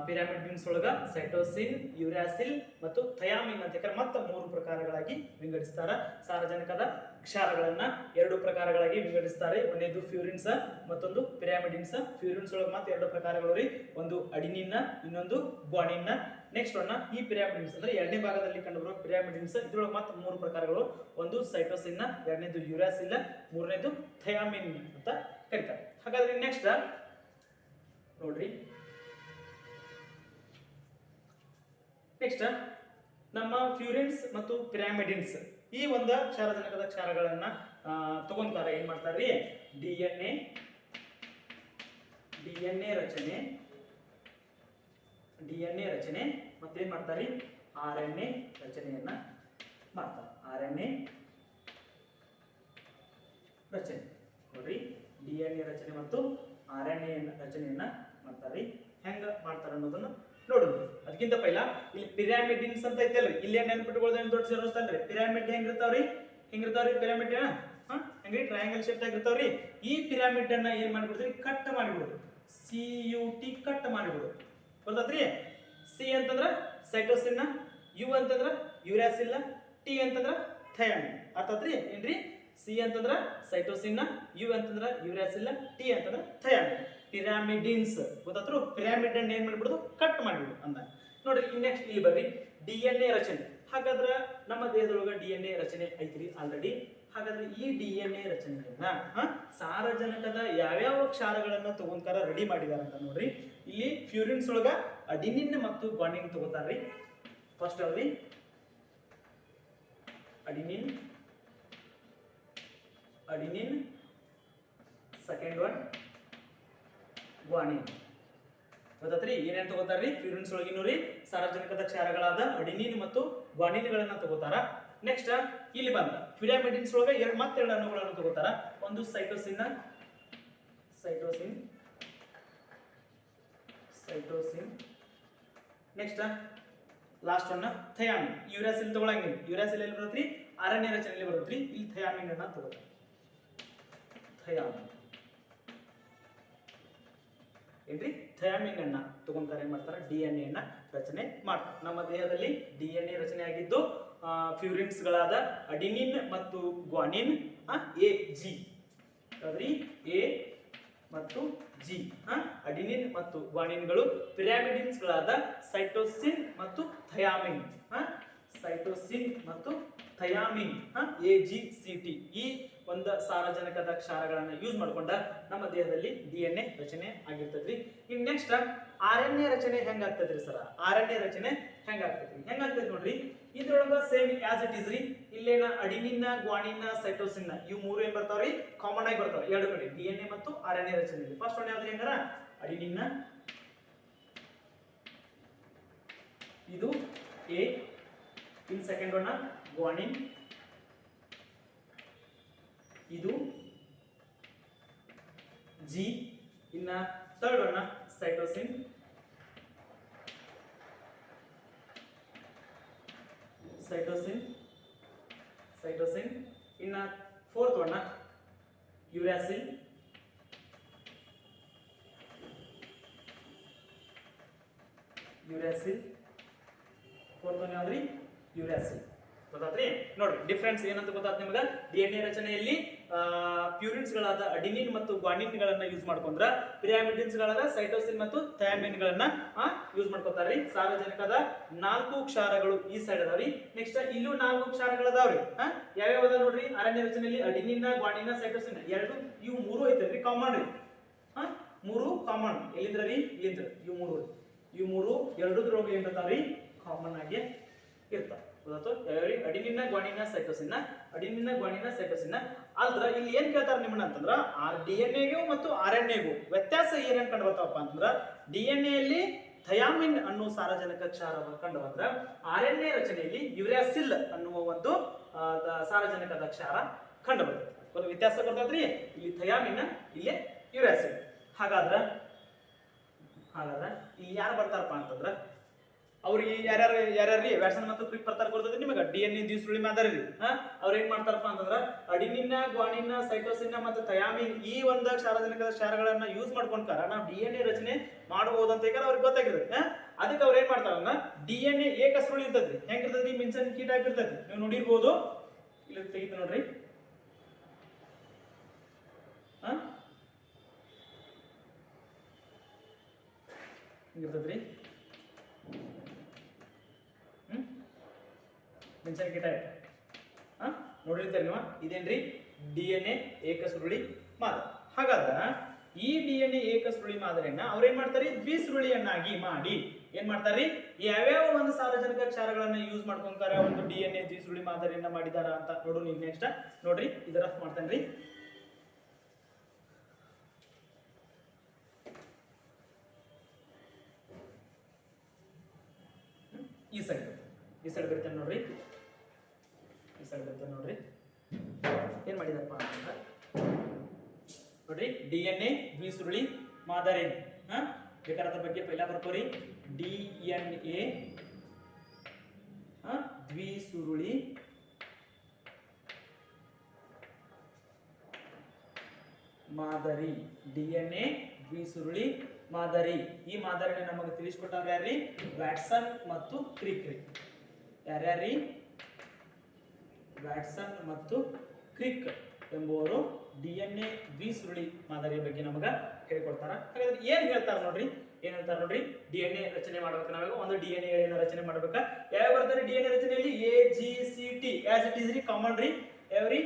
ಪಿರಾಮಿಡ್ ಬೀನ್ಸ್ ಒಳಗ ಸೈಟೋಸಿನ್ ಯುರಾಸಿಲ್ ಮತ್ತು ಥಯಾಮಿನ್ ಅಂತ ಮತ್ತೆ 3 ಪ್ರಕಾರಗಳಾಗಿ ವಿಂಗಡಿಸ್ತಾರ ಸಾರಜನಕದ ಕ್ಷಾರಗಳನ್ನ 2 ಪ್ರಕಾರಗಳಾಗಿ ವಿಂಗಡಿಸ್ತಾರೆ ಒಂದೇದು ಫ್ಯೂರಿನ್ಸ್ ಮತ್ತೊಂದು ಪಿರಾಮಿಡಿನ್ಸ್ ಫ್ಯೂರಿನ್ಸ್ ಒಳಗೆ ಮತ್ತೆ 2 ಪ್ರಕಾರಗಳು ರೀ ಒಂದು ಅಡಿನಿನ್ ಇನ್ನೊಂದು ಗ್ವಾನಿನ್ ನೆಕ್ಸ್ಟ್ ಒನ್ನ ಈ ಪಿರಾಮಿಡಿನ್ಸ್ ಅಂದ್ರೆ ಎರಡನೇ ಭಾಗದಲ್ಲಿ ಕಂಡುಬರುವ ಪಿರಾಮಿಡಿನ್ಸ್ ಇದ್ರೊಳಗೆ ಮತ್ತೆ 3 ಪ್ರಕಾರಗಳು ಒಂದು ಸೈಟೋಸಿನ್ ಎರಡನೇದು ಯುರಾಸಿಲ್ ಮೂರನೇದು ಥಯಾಮಿನ್ ಅಂತ ಕರೀತಾರೆ ಹಾಗಾದ್ರೆ ನೆಕ್ಸ್ಟ್ ನೋಡ್ರಿ ನೆಕ್ಸ್ಟ್ ನಮ್ಮ ಫ್ಯೂರಿನ್ಸ್ ಮತ್ತು ಪಿರಾಮಿಡಿನ್ಸ್ ಈ ಒಂದು ಕ್ಷಾರಜನಕದ ಕ್ಷಾರಗಳನ್ನ ತಗೊಂತಾರೆ ಏನ್ ಮಾಡ್ತಾರ್ರಿ ಡಿಎನ್ಎ ರಚನೆ ಮತ್ತೇನ್ ಮಾಡ್ತಾರ್ರಿ ಆರ್ಎನ್ಎ ರಚನೆಯನ್ನ ಮಾಡ್ತಾರೆ ಆರ್ಎನ್ಎ ರಚನೆ ನೋಡ್ರಿ ಡಿಎನ್ಎ ರಚನೆ ಮತ್ತು ಆರ್ಎನ್ಎ ರಚನೆಯನ್ನ ಮಾಡ್ತಾರ್ರಿ ಹೆಂಗ ಮಾಡ್ತಾರ ಅನ್ನೋದನ್ನ ನೋಡೋಣ ಅದಕ್ಕಿಂತ ಪೈಲ ಇಲ್ಲಿ ಪಿರಾಮಿಡಿನ್ಸ್ ಅಂತ ಐತಲ್ರಿ ಇಲ್ಲಿ ನೆನಪಿಟ್ಕೊಳ್ಳೋದು ದೊಡ್ಡ ಸೇರಿಸ್ತಲ್ರಿ ಪಿರಾಮಿಡ್ ಹೆಂಗಿರ್ತಾವ್ರಿ ಪಿರಾಮಿಡ್ ಹೆಂಗ್ರಿ ಟ್ರಯಾಂಗಲ್ ಶೇಪ್ ಆಗಿರ್ತಾವ್ರಿ ಈ ಪಿರಾಮಿಡ್ ಅನ್ನ ಏನ್ ಮಾಡ್ಬಿಡ್ತೀವಿ ಕಟ್ ಮಾಡಿಬಿಡೋದು CUT ಕಟ್ ಮಾಡಿಬಿಡೋದು ಗೊತ್ತಾತ್ರಿ ಸಿ ಅಂತಂದ್ರ ಸೈಟೋಸಿನ್ ಯು ಅಂತಂದ್ರ ಯುರಾಸಿಲ್ ಟಿ ಅಂತಂದ್ರ ಥಯಾಮಿನ್ ಅರ್ಥಾತ್ರಿ ಏನ್ರಿ ಸಿ ಅಂತಂದ್ರ ಸೈಟೋಸಿನ್ ಯು ಅಂತಂದ್ರ ಯುರಾಸಿಲ್ ಟಿ ಅಂತಂದ್ರ ಥಯಾಮಿನ್ ಪಿರಾಮಿಡಿನ್ಸ್ ಗೊತ್ತಾದ್ರು ಪಿರಾಮಿಡ್ ಅನ್ನ ಏನ್ ಮಾಡ್ಬಿಡೋದು ಕಟ್ ಮಾಡಿಬಿಡು ಅಂದ ನೋಡ್ರಿ ನೆಕ್ಸ್ಟ್ ಇಲ್ಲಿ ಬರ್ರಿ ಡಿಎನ್ಎ ರಚನೆ ಹಾಗಾದ್ರೆ ನಮ್ಮ ದೇಹದೊಳಗ ಡಿಎನ್ಎ ರಚನೆ ಐತ್ರಿ ಆಲ್ರೆಡಿ ಹಾಗಾದ್ರೆ ಈ ಡಿಎನ್ಎ ರಚನೆಯನ್ನ ಸಾರಜನಕದ ಯಾವ್ಯಾವ ಕ್ಷಾರಗಳನ್ನ ತಗೊಂಡ್ಕಾರ ರೆಡಿ ಮಾಡಿದಾರ ಅಂತ ನೋಡ್ರಿ ಇಲ್ಲಿ ಫ್ಯೂರಿನ್ಸ್ ಒಳಗ ಅಡಿನಿನ್ ಮತ್ತು ಗ್ವಾನಿನ್ ತಗೋತಾರ್ರಿ ಫಸ್ಟ್ ಅವ್ರಿ ಅಡಿನಿನ್ ಸೆಕೆಂಡ್ ಒನ್ ಗ್ವಾನಿನ್ ಗೊತ್ತಾತ್ರಿ ಏನೇನ್ ತಗೋತಾರ್ರಿ ಫ್ಯೂರಿನ್ಸ್ ಒಳಗಿನೂರಿ ಸಾರಜನಕದ ಕ್ಷಾರಗಳಾದ ಅಡಿನಿನ್ ಮತ್ತು ಗ್ವಾನಿನ್ಗಳನ್ನ ತಗೋತಾರ ನೆಕ್ಸ್ಟ್ ಇಲ್ಲಿ ಬಂದ ಪಿರಾಮಿಡಿನ್ಸ್ ಒಳಗ ಮತ್ತೆರಡು ಅಣುಗಳನ್ನು ತಗೋತಾರ ಒಂದು cytosine next last one thymine uracil ತಗೊಳಂಗಿಲ್ಲ ಯುರಾಸಿಲ್ ಎಲ್ಲಿ ಬರುತ್ತ್ರಿ ಆರನೇ ರಚನೆಯಲ್ಲಿ ಬರುತ್ತ್ರಿ ಇಲ್ಲಿ ಥಯಾಮಿನ್ ಅನ್ನ ತಗೋತಾರೆ ಏನ್ರಿ ಥಯಾಮಿನ್ ಅನ್ನ ತಗೊಂತಾರೆ ಏನ್ ಮಾಡ್ತಾರೆ ಡಿಎನ್ಎ ಅನ್ನ ರಚನೆ ಮಾಡ್ತಾರೆ ನಮ್ಮ ದೇಹದಲ್ಲಿ ಡಿಎನ್ಎ ರಚನೆ ಆಗಿದ್ದು ಫ್ಯೂರಿನ್ಸ್ ಗಳಾದ ಅಡಿನಿನ್ ಮತ್ತು ಗ್ವಾನಿನ್ ಎ ಜಿ ಎ ಮತ್ತು ಜಿ ಅಡಿನಿನ್ ಮತ್ತು ಗ್ವಾನಿನ್ಗಳು ಪಿರಾಮಿಡಿನ್ಸ್ ಗಳಾದ ಸೈಟೋಸಿನ್ ಮತ್ತು ಥಯಾಮಿನ್ AGCT ಈ ಒಂದು ಸಾರಜನಕದ ಕ್ಷಾರಗಳನ್ನ ಯೂಸ್ ಮಾಡ್ಕೊಂಡ ನಮ್ಮ ದೇಹದಲ್ಲಿ ಡಿಎನ್ಎ ರಚನೆ ಆಗಿರ್ತದ್ರಿ ಇನ್ ನೆಕ್ಸ್ಟ್ ಆರ್ಎನ್ಎ ರಚನೆ ಹೆಂಗಾಗ್ತದ್ರಿ ಸರ್ ಆರ್ಎನ್ಎ ರಚನೆ ಹೆಂಗಾಗ್ತದೆ ನೋಡ್ರಿ ಇದ್ರೊಳಗ ಸೇಮ್ ಆಸ್ ಇಟ್ ಇಸ್ ರೀ ಇಲ್ಲೇನ ಅಡಿನಿನ್ ಗ್ವಾನಿನ್ ಸೈಟೋಸಿನ್ ಇವು ಮೂರು ಏನ್ ಬರ್ತಾವ್ರಿ ಕಾಮನ್ ಆಗಿ ಬರ್ತಾವ ಎರಡು ಕಡೆ ಡಿಎನ್ಎ ಮತ್ತು ಆರ್ಎನ್ಎ ರಚನೆ ಫಸ್ಟ್ ಒನ್ ಯಾವ್ದು ಹೆಂಗಾರ ಅಡಿನಿನ್ ಇದು ಎ ಇನ್ ಸೆಕೆಂಡ್ ಒನ್ ಗ್ವಾನಿನ್ ಇದು ಜಿ ಇನ್ನ ಥರ್ಡ್ ಒನ್ ಸೈಟೋಸಿನ್ ಇನ್ನ fourth one uracil fourth one ಯಾವ್ದ್ರಿ ಯುರಾಸಿಲ್ ಗೊತ್ತಾತ್ರಿ ನೋಡ್ರಿ ಡಿಫ್ರೆನ್ಸ್ ಏನಂತ ಗೊತ್ತಾತ್ ನಿಮ್ಗೆ ಡಿಎನ್ಎ ರಚನೆಯಲ್ಲಿ ಪ್ಯೂರಿನ್ಸ್ ಗಳಾದ ಅಡಿನಿನ್ ಮತ್ತು ಗ್ವಾನಿನ್ ಗಳನ್ನ ಯೂಸ್ ಮಾಡ್ಕೊಂಡ್ರ ಪಿರಾಮಿಡಿನ್ಸ್ ಗಳಾದ ಸೈಟೋಸಿನ್ ಮತ್ತು ಥಯಾಮಿನ್ ಗಳನ್ನ ಯೂಸ್ ಮಾಡ್ಕೊತಾರ್ರಿ ಸಾರಜನಕದ 4 ಕ್ಷಾರಗಳು ಈ ಸೈಡ್ ಅದಾವ್ರಿ ನೆಕ್ಸ್ಟ್ ಇಲ್ಲೂ 4 ಕ್ಷಾರಗಳದಾವ್ರಿ ಯಾವ್ಯಾವ ಅದಾವ ನೋಡ್ರಿ ಆರನೇ ರಚನೆಯಲ್ಲಿ ಅಡಿನಿನ್ ಗ್ವಾನಿನ್ ಸೈಟೋಸಿನ್ ಎರಡು ಇವು ಮೂರು ಐತಲ್ರಿ ಕಾಮನ್ ರೀ ಮೂರು ಕಾಮನ್ ಎಲ್ಲಿಂದ್ರ ರೀ ಇಲ್ಲಿಂದ್ರ ಇವು ಮೂರು ಎರಡದ್ರೊಳಗೆ ಏನ್ ಬರ್ತಾವ್ರಿ ಕಾಮನ್ ಆಗಿ ಇರ್ತಾವ ಅಡಿನಿನ್ ಗ್ವಾನಿನ್ ಸೈಟೋಸಿನ್ ಆದ್ರ ಇಲ್ಲಿ ಏನ್ ಕೇಳ್ತಾರ ನಿಮ್ಮನ್ನ ಅಂತಂದ್ರ ಡಿಎನ್ಎಗೂ ಮತ್ತು ಆರ್ಎನ್ಎಗೂ ವ್ಯತ್ಯಾಸ ಏನೇನ್ ಕಂಡು ಬರ್ತಾವಪ್ಪ ಅಂತಂದ್ರ ಡಿಎನ್ಎ ಅಲ್ಲಿ ಥಯಾಮಿನ್ ಅನ್ನೋ ಸಾರಜನಕ ಕ್ಷಾರ ಕಂಡು ಬಂದ್ರ ಆರ್ಎನ್ಎ ರಚನೆಯಲ್ಲಿ ಯುರಾಸಿಲ್ ಅನ್ನುವ ಒಂದು ಸಾರಜನಕದ ಕ್ಷಾರ ಕಂಡು ಬರ್ತದೆ ವ್ಯತ್ಯಾಸ ಬರ್ತದ್ರಿ ಇಲ್ಲಿ ಥಯಾಮಿನ್ ಇಲ್ಲೇ ಯುರಾಸಿಲ್ ಹಾಗಾದ್ರ ಇಲ್ಲಿ ಯಾರು ಬರ್ತಾರಪ್ಪ ಅಂತಂದ್ರ ಅವ್ರಿಗೆ ಯಾರ್ಯಾರು ವ್ಯಾಟ್ಸನ್ ಮತ್ತು ಕ್ವಿಕ್ ಬರ್ತಾರ ಕೊಡ್ತದೆ ನಿಮಗೆ DNA ದ್ವಿಸುರುಳಿ ಮಾದರಿ ರೀ. ಅವ್ರು ಏನ್ ಮಾಡ್ತಾರಪ್ಪ ಅಂತಂದ್ರ ಅಡಿನಿನ್, ಗ್ವಾನಿನ್, ಸೈಟೋಸಿನ್ ಮತ್ತು ಥಯಾಮಿನ್ ಈ ಒಂದು ಸಾರಜನಕದ ಕ್ಷಾರಗಳನ್ನ ಯೂಸ್ ಮಾಡ್ಕೊಂಡ್ಕಾರ ನಾವು DNA ರಚನೆ ಮಾಡಬಹುದು ಅಂತ ಈಗ ಅವ್ರಿಗೆ ಗೊತ್ತಾಗಿರುತ್ತೆ. ಅದಕ್ಕೆ ಅವ್ರು ಏನ್ ಮಾಡ್ತಾರ DNA ಏಕಸುರುಳಿ ಇರ್ತೈತಿ. ಹೆಂಗಿರ್ತೈತಿ ಮಿನ್ಸನ್ ಕೀಟ ಆಗಿರ್ತೈತಿ. ನೀವು ನೋಡಿರ್ಬೋದು, ಇಲ್ಲಿ ತೆಗಿತ ನೋಡ್ರಿ. ಹಿಂಗಿರ್ತೈತ್ರಿ ಮೆನ್ಷನ್ ಕೀಟ ನೋಡಿರ್ತೀರಿ ನೀವು. ಇದೇನ್ರಿ DNA ಏಕಸುರುಳಿ ಮಾದರಿ. ಹಾಗಾದ್ರ ಈ DNA ಏಕಸುರುಳಿ ಮಾದರಿಯನ್ನ ಅವ್ರೇನ್ ಮಾಡ್ತಾರೆ ದ್ವಿಸುರುಳಿಯನ್ನಾಗಿ ಮಾಡಿ ಏನ್ ಮಾಡ್ತಾರ್ರಿ ಯಾವ್ಯಾವ ಒಂದು ಸಾರಜನಕ ಕ್ಷಾರಗಳನ್ನ ಯೂಸ್ ಮಾಡ್ಕೊಂತಾರ ಒಂದು DNA ದ್ವಿಸುರುಳಿ ಮಾದರಿಯನ್ನ ಮಾಡಿದಾರ ಅಂತ ನೋಡು. ನೀವು ನೆಕ್ಸ್ಟ್ ನೋಡ್ರಿ, ಇದರ ಮಾಡ್ತಾನ್ರಿ. ಈ ಸೈಡ್ ಬರ್ತೇನೆ ನೋಡ್ರಿ. ಈ ಸೈಡ್ ಬರ್ತೇನೆ ನೋಡ್ರಿ. ಏನ್ ಮಾಡಿದಪ್ಪ ಅಂತಂದ್ರೆ ನೋಡ್ರಿ DNA ದ್ವಿಸುರುಳಿ ಮಾದರಿ. ಬೇಕಾದ್ರೆ ಅದ್ರ ಬಗ್ಗೆ ಪೈಲ ಬರ್ಕೋರಿ. DNA ದ್ವಿಸುರುಳಿ ಮಾದರಿ. DNA ದ್ವಿಸುರುಳಿ ಮಾದರಿ. ಈ ಮಾದರಿನ ನಮಗೆ ತಿಳಿಸ್ಕೊಟ್ಟಾರ ಯಾರ್ರಿ ವ್ಯಾಟ್ಸನ್ ಮತ್ತು ಕ್ರಿಕ್ ರೀ. ಯಾರ್ಯಾರಿ ವ್ಯಾಟ್ಸನ್ ಮತ್ತು ಕ್ರಿಕ್ ಎಂಬುವರು DNA ದ್ವಿಸುರುಳಿ ಮಾದರಿಯ ಬಗ್ಗೆ ನಮಗ ಹೇಳಿಕೊಡ್ತಾರ. ಹಾಗಾದ್ರೆ ಏನ್ ಹೇಳ್ತಾರ ನೋಡ್ರಿ, ಏನ್ ಹೇಳ್ತಾರ ನೋಡ್ರಿ. DNA ರಚನೆ ಮಾಡ್ಬೇಕು, ನಾವಾಗ ಒಂದು DNA ಎಳೆನ ರಚನೆ ಮಾಡ್ಬೇಕ. ಯಾವ ಬರ್ತಾರೆ DNA ರಚನೆಯಲ್ಲಿ AGCT ಆಸ್ ಇಟ್ ಇಸ್ ರೀ, ಕಾಮನ್ ರೀ. ಎವ್ರಿ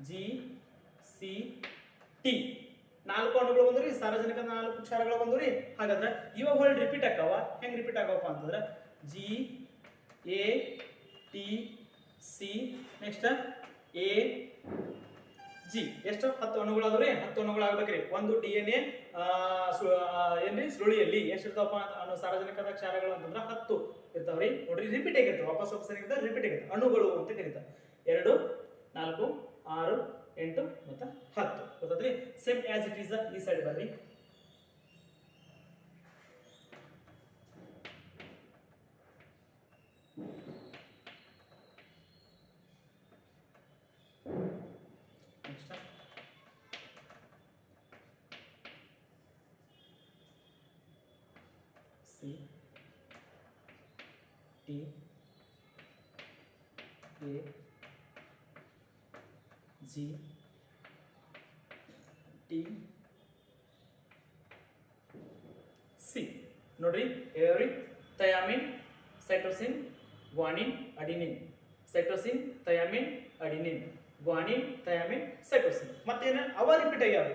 AGCT 4 ಅಣುಗಳು ಬಂದ್ರಿ, ಸಾರಜನಕ 4 ಕ್ಷಾರಗಳು ಬಂದ್ರಿ. ಹಾಗಾದ್ರೆ ಇವಾಗ ಹೊಳ್ಳಿ ರಿಪೀಟ್ ಆಕಾವ. ಹೆಂಗ್ ರಿಪೀಟ್ ಆಗವಪ್ಪ ಅಂತಂದ್ರೆ GATC ನೆಕ್ಸ್ಟ್ AG ಎಷ್ಟು 10 ಅಣುಗಳಾದ್ರಿ. 10 ಅಣುಗಳು ಆಗ್ಬೇಕ್ರಿ ಒಂದು DNA ಏನ್ರಿ ಸುರುಳಿಯಲ್ಲಿ. ಎಷ್ಟು ಇರ್ತಾವಪ್ಪ ಸಾರಜನಕದ ಕ್ಷಾರಗಳು ಅಂತಂದ್ರೆ 10 ಇರ್ತಾವ್ರಿ. ನೋಡ್ರಿ ರಿಪೀಟ್ ಆಗಿರ್ತಾವ, ವಾಪಸ್ ಏನಿರ್ತಾವ ರಿಪೀಟ್ ಆಗಿರ್ತಾವ, ಅಣುಗಳು ಅಂತ ಕರೀತಾರೆ. 2 4 6 8 ಮತ್ತು 10 ಗೊತ್ತಾದ್ರಿ. ಸೇಮ್ ಆಸ್ ಇಟ್ ಈಸ್ ಈ ಸೈಡ್ ಬರ್ರಿ. ನೆಕ್ಸ್ಟ್ CATAGC ನೋಡ್ರಿ. Every thymine, cytosine, guanine, adenine. Cytosine, thymine, adenine, guanine, thymine, cytosine. ಮತ್ತೇನ ಅವ ರಿಪೀಟ್ ಆಗ್ಯಾವ.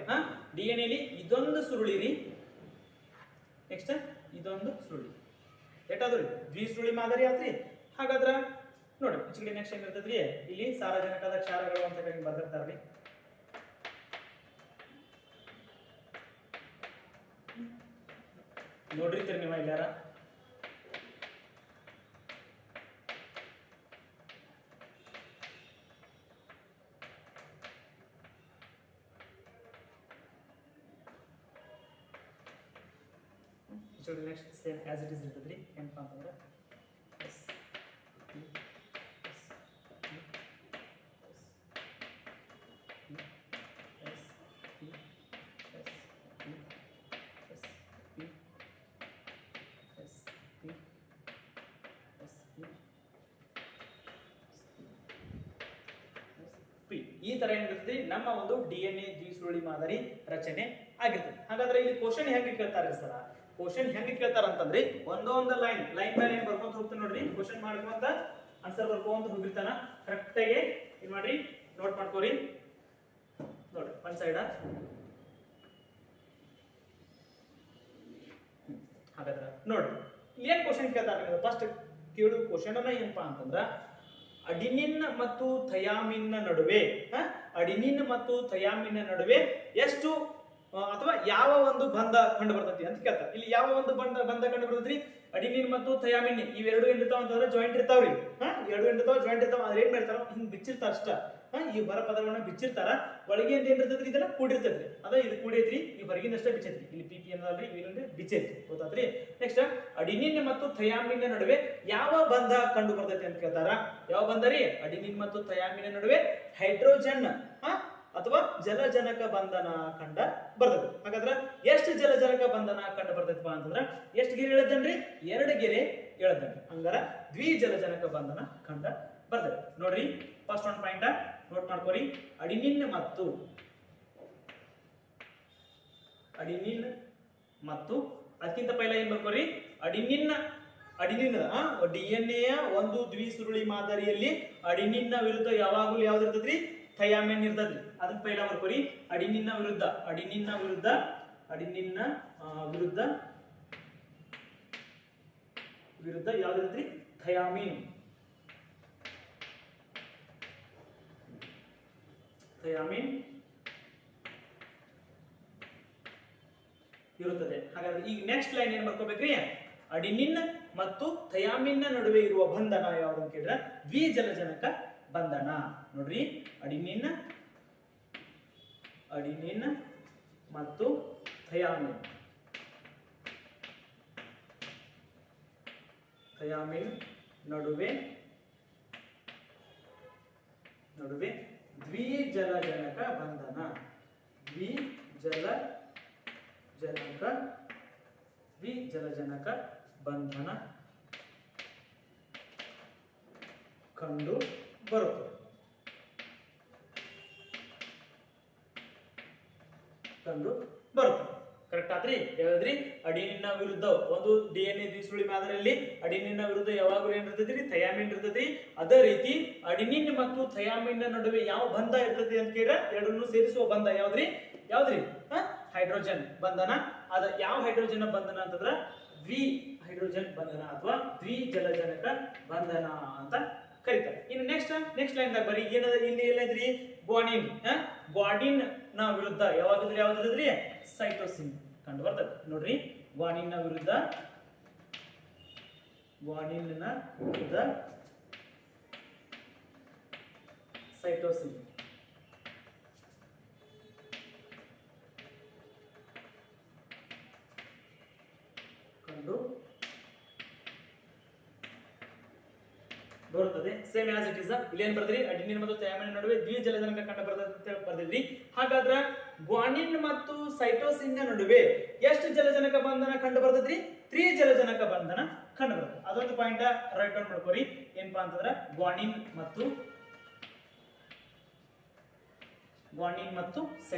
DNA ಲಿ ಇದೊಂದು ಸುರುಳಿ ರೀ. ನೆಕ್ಸ್ಟ್ ಇದೊಂದು ಸುರುಳಿ. ಎಷ್ಟಾದ್ರಿ ದ್ವಿಸುರುಳಿ ಮಾದರಿ ಆತ್ರಿ. ಹಾಗಾದ್ರ ನೋಡಿ ಈಚೆಕಡೆ ನೆಕ್ಸ್ಟ್ ಏನ್ ಇರ್ತದ್ರಿ, ಇಲ್ಲಿ ಸಾರಜನಕದ ಕ್ಷಾರಗಳು ಅಂತ ಹೇಳಿ ಬರ್ದಿರ್ತಾರ್ರಿ. ನೋಡ್ರಿತೀರಿ ನೀವು ಇಲ್ಲಾರ. Next same as it is ಇರ್ತದ್ರಿ. ಏನಪ್ಪಾ ಅಂತಂದ್ರೆ ಈ ತರ ಏನಿರ್ತದೆ ನಮ್ಮ ಒಂದು DNA ದ್ವಿಸುರುಳಿ ಮಾದರಿ ರಚನೆ ಆಗಿರ್ತದೆ. ಹಾಗಾದ್ರೆ ಇಲ್ಲಿ ಕ್ವಶನ್ ಹೆಂಗೆ ಕೇಳ್ತಾರೆ ಸರ್? ಕ್ವಶನ್ ಹೆಂಗೆ ಕೇಳ್ತಾರ ಅಂತಂದ್ರಿ ಒಂದೊಂದು ಲೈನ್ ಮೇಲೆ ಏನ್ ಬರ್ಕೊಂತ ಹೋಗ್ತಾನೆ ನೋಡ್ರಿ. ಕ್ವಶನ್ ಮಾಡ್ಕೊಂತ ಆನ್ಸರ್ ಬರ್ಕೊಂತ ಹೋಗಿರ್ತಾನ. ಕರೆಕ್ಟ್ ಆಗಿ ಏನ್ ಮಾಡ್ರಿ ನೋಟ್ ಮಾಡ್ಕೋರಿ. ನೋಡ್ರಿ ಒಂದ್ ಸೈಡ್. ಹಾಗಾದ್ರೆ ನೋಡ್ರಿ ಏನ್ ಕ್ವಶನ್ ಕೇಳ್ತಾರ. ಫಸ್ಟ್ ಕೇಳು ಕ್ವಶನ್ ಅನ್ನ ಏನಪ್ಪಾ ಅಂತಂದ್ರ ಅಡಿನಿನ್ ಮತ್ತು ಥಯಾಮಿನ್ ನಡುವೆ ಅಡಿನಿನ್ ಮತ್ತು ಥಯಾಮಿನ್ ನಡುವೆ ಎಷ್ಟು ಅಥವಾ ಯಾವ ಒಂದು ಬಂಧ ಕಂಡು ಬರ್ತೈತಿ ಅಂತ ಕೇಳ್ತಾರೆ. ಇಲ್ಲಿ ಯಾವ ಒಂದು ಬಂಧ ಕಂಡು ಬರ್ತೈತ್ರಿ? ಅಡಿನಿನ್ ಮತ್ತು ಥಯಾಮಿನ್ ಇವೆರಡು ಏನಿರ್ತಾವ ಅಂತಂದ್ರೆ ಜಾಯಿಂಟ್ ಇರ್ತಾವ್ರಿ. ಎರಡು ಏನಿರ್ತಾವ ಜಾಯಿಂಟ್ ಇರ್ತಾವ. ಅದ್ರ ಏನ್ ಮಾಡ್ತಾರ ಹಿಂಗ್ ಬಿಚ್ಚಿರ್ತಾರ ಅಷ್ಟ. ಈ ಹೊರ ಪದರವನ್ನ ಬಿಚ್ಚಿರ್ತಾರ, ಒಳಗಿಂದ ಏನಿರ್ತೈತ್ರಿ ಇದೆಲ್ಲ ಕೂಡಿರ್ತೈತ್ರಿ. ಅದ ಇದು ಕೂಡೈತ್ರಿ, ಈ ಹೊರಗಿಂದಷ್ಟೇ ಬಿಚ್ಚೈತ್ರಿ. ಇಲ್ಲಿ ಪಿ ಏನಲ್ರಿ, ಇಲ್ಲಿ ಬಿಚ್ಚೈತ್ರಿ. ಗೊತ್ತಾತ್ರಿ. ನೆಕ್ಸ್ಟ್ ಅಡಿನಿನ್ ಮತ್ತು ಥಯಾಮಿನ್ ನಡುವೆ ಯಾವ ಬಂಧ ಕಂಡು ಬರ್ತೈತಿ ಅಂತ ಕೇಳ್ತಾರ. ಯಾವ ಬಂಧ ರೀ? ಅಡಿನಿನ್ ಮತ್ತು ಥಯಾಮಿನ್ ನಡುವೆ ಹೈಡ್ರೋಜನ್ ಅಥವಾ ಜಲಜನಕ ಬಂಧನ ಕಂಡ ಬರ್ತದೆ. ಹಾಗಾದ್ರೆ ಎಷ್ಟು ಜಲಜನಕ ಬಂಧನ ಕಂಡು ಬರ್ತೈತಪ್ಪ ಅಂತಂದ್ರ ಎಷ್ಟು ಗೆರೆ ಹೇಳದನ್ರಿ? 2 ಗೆರೆ ಹೇಳದನ್ರಿ. ಹಂಗಾರ ದ್ವಿಜಲಜನಕ ಬಂಧನ ಕಂಡ ಬರ್ತದೆ. ನೋಡ್ರಿ, ಫಸ್ಟ್ ಒಂದು ಪಾಯಿಂಟ್ ನೋಟ್ ಮಾಡ್ಕೋರಿ. ಅಡಿನಿನ್ ಮತ್ತು ಅದಕ್ಕಿಂತ ಪೈಲ ಏನ್ ಬರ್ಕೋರಿ? ಅಡಿನಿನ್ DNA ಒಂದು ದ್ವಿಸುರುಳಿ ಮಾದರಿಯಲ್ಲಿ ಅಡಿನಿನ್ನ ವಿರುದ್ಧ ಯಾವಾಗಲೂ ಯಾವ್ದು ಇರ್ತದ್ರಿ? ಥಯಾಮಿನ್ ಇರ್ತದ್ರಿ. ಅದನ್ನ ಪೈಲ ಬರ್ಕೋರಿ. ಅಡಿನಿನ್ನ ವಿರುದ್ಧ ಯಾವ್ದು ಇರ್ತದ್ರಿ? ಥಯಾಮಿನ್ ಇರುತ್ತದೆ. ಹಾಗಾದ್ರೆ ಈಗ ನೆಕ್ಸ್ಟ್ ಲೈನ್ ಏನ್ ಬರ್ಕೋಬೇಕ್ರಿ? ಅಡಿನಿನ್ ಮತ್ತು ಥಯಾಮಿನ್ ನಡುವೆ ಇರುವ ಬಂಧನ ಯಾವುದು ಅಂತ ಕೇಳಿದ್ರೆ ದ್ವಿಜಲಜನಕ ಬಂಧನ. ನೋಡ್ರಿ, ಅಡಿನಿನ್ ಮತ್ತು ಥಯಾಮಿನ್ ನಡುವೆ ದ್ವಿಜಲಜನಕ ಬಂಧನ ಕಂಡು ಬರುತ್ತದೆ. ಕರೆಕ್ಟ್ ಆತ್ರಿ? ಯಾವ್ದ್ರಿ? ಅಡಿನಿನ್ನ ವಿರುದ್ಧ ಒಂದು DNA ದ್ವಿಸುರುಳಿ ಮಾದರಿಯಲ್ಲಿ ಅಡಿನಿನ್ನ ವಿರುದ್ಧ ಯಾವಾಗಲೂ ಏನಿರ್ತೈತ್ರಿ? ಥಯಾಮಿನ್ ಇರ್ತೈತ್ರಿ. ಅದೇ ರೀತಿ ಅಡಿನಿನ್ ಮತ್ತು ಥಯಾಮಿನ್ ನಡುವೆ ಯಾವ ಬಂಧ ಇರ್ತೈತಿ ಅಂತ ಕೇಳಿದ್ರೆ ಎರಡನ್ನೂ ಸೇರಿಸುವ ಬಂಧ ಯಾವ್ದ್ರಿ? ಹೈಡ್ರೋಜನ್ ಬಂಧನ. ಅದ ಯಾವ ಹೈಡ್ರೋಜನ್ ಬಂಧನ ಅಂತಂದ್ರ ಹೈಡ್ರೋಜನ್ ಬಂಧನ ಅಥವಾ ದ್ವಿಜಲಜನಕ ಬಂಧನ ಅಂತ ಕರೀತಾರೆ. ಇನ್ನು ನೆಕ್ಸ್ಟ್ ಲೈನ್ ದಾಗ ಬರೀ ಏನದ? ಇಲ್ಲಿ ಏನೈತ್ರಿ? ಗ್ವಾನಿನ್ ನ ವಿರುದ್ಧ ಯಾವ್ದ್ರಿ? ಸೈಟೋಸಿನ್ ಕಂಡು ಬರ್ತದೆ. ನೋಡ್ರಿ, ಗ್ವಾನಿನ್ ನ ವಿರುದ್ಧ ಸೈಟೋಸಿನ್ ಕಂಡು ಬರುತ್ತದೆ. Same as it is. ಇಲ್ಲಿ ಏನ್ ಬರ್ದ್ರಿ? ಅಡಿನಿನ್ ಮತ್ತು ಥಯಾಮಿನ್ ನಡುವೆ ದ್ವಿಜಲಜನಕ ಕಂಡು ಬರ್ತದೆ ಅಂತ ಬರ್ದಿದ್ರಿ. ಹಾಗಾದ್ರ ಗ್ವಾನಿನ್ ಮತ್ತು ಸೈಟೋಸಿನ್ ನಡುವೆ ಎಷ್ಟು ಜಲಜನಕ ಬಂಧನ ಕಂಡು ಬರ್ತದ್ರಿ? ತ್ರಿಜಲಜನಕ ಬಂಧನ ಕಂಡು ಬರ್ತದೆ. ಅದೊಂದು ಪಾಯಿಂಟ್ ರೈಟ್ ಡೌನ್ ಮಾಡ್ಕೋರಿ. ಏನಪ್ಪಾ ಅಂತಂದ್ರ ಗ್ವಾನಿನ್ ಮತ್ತು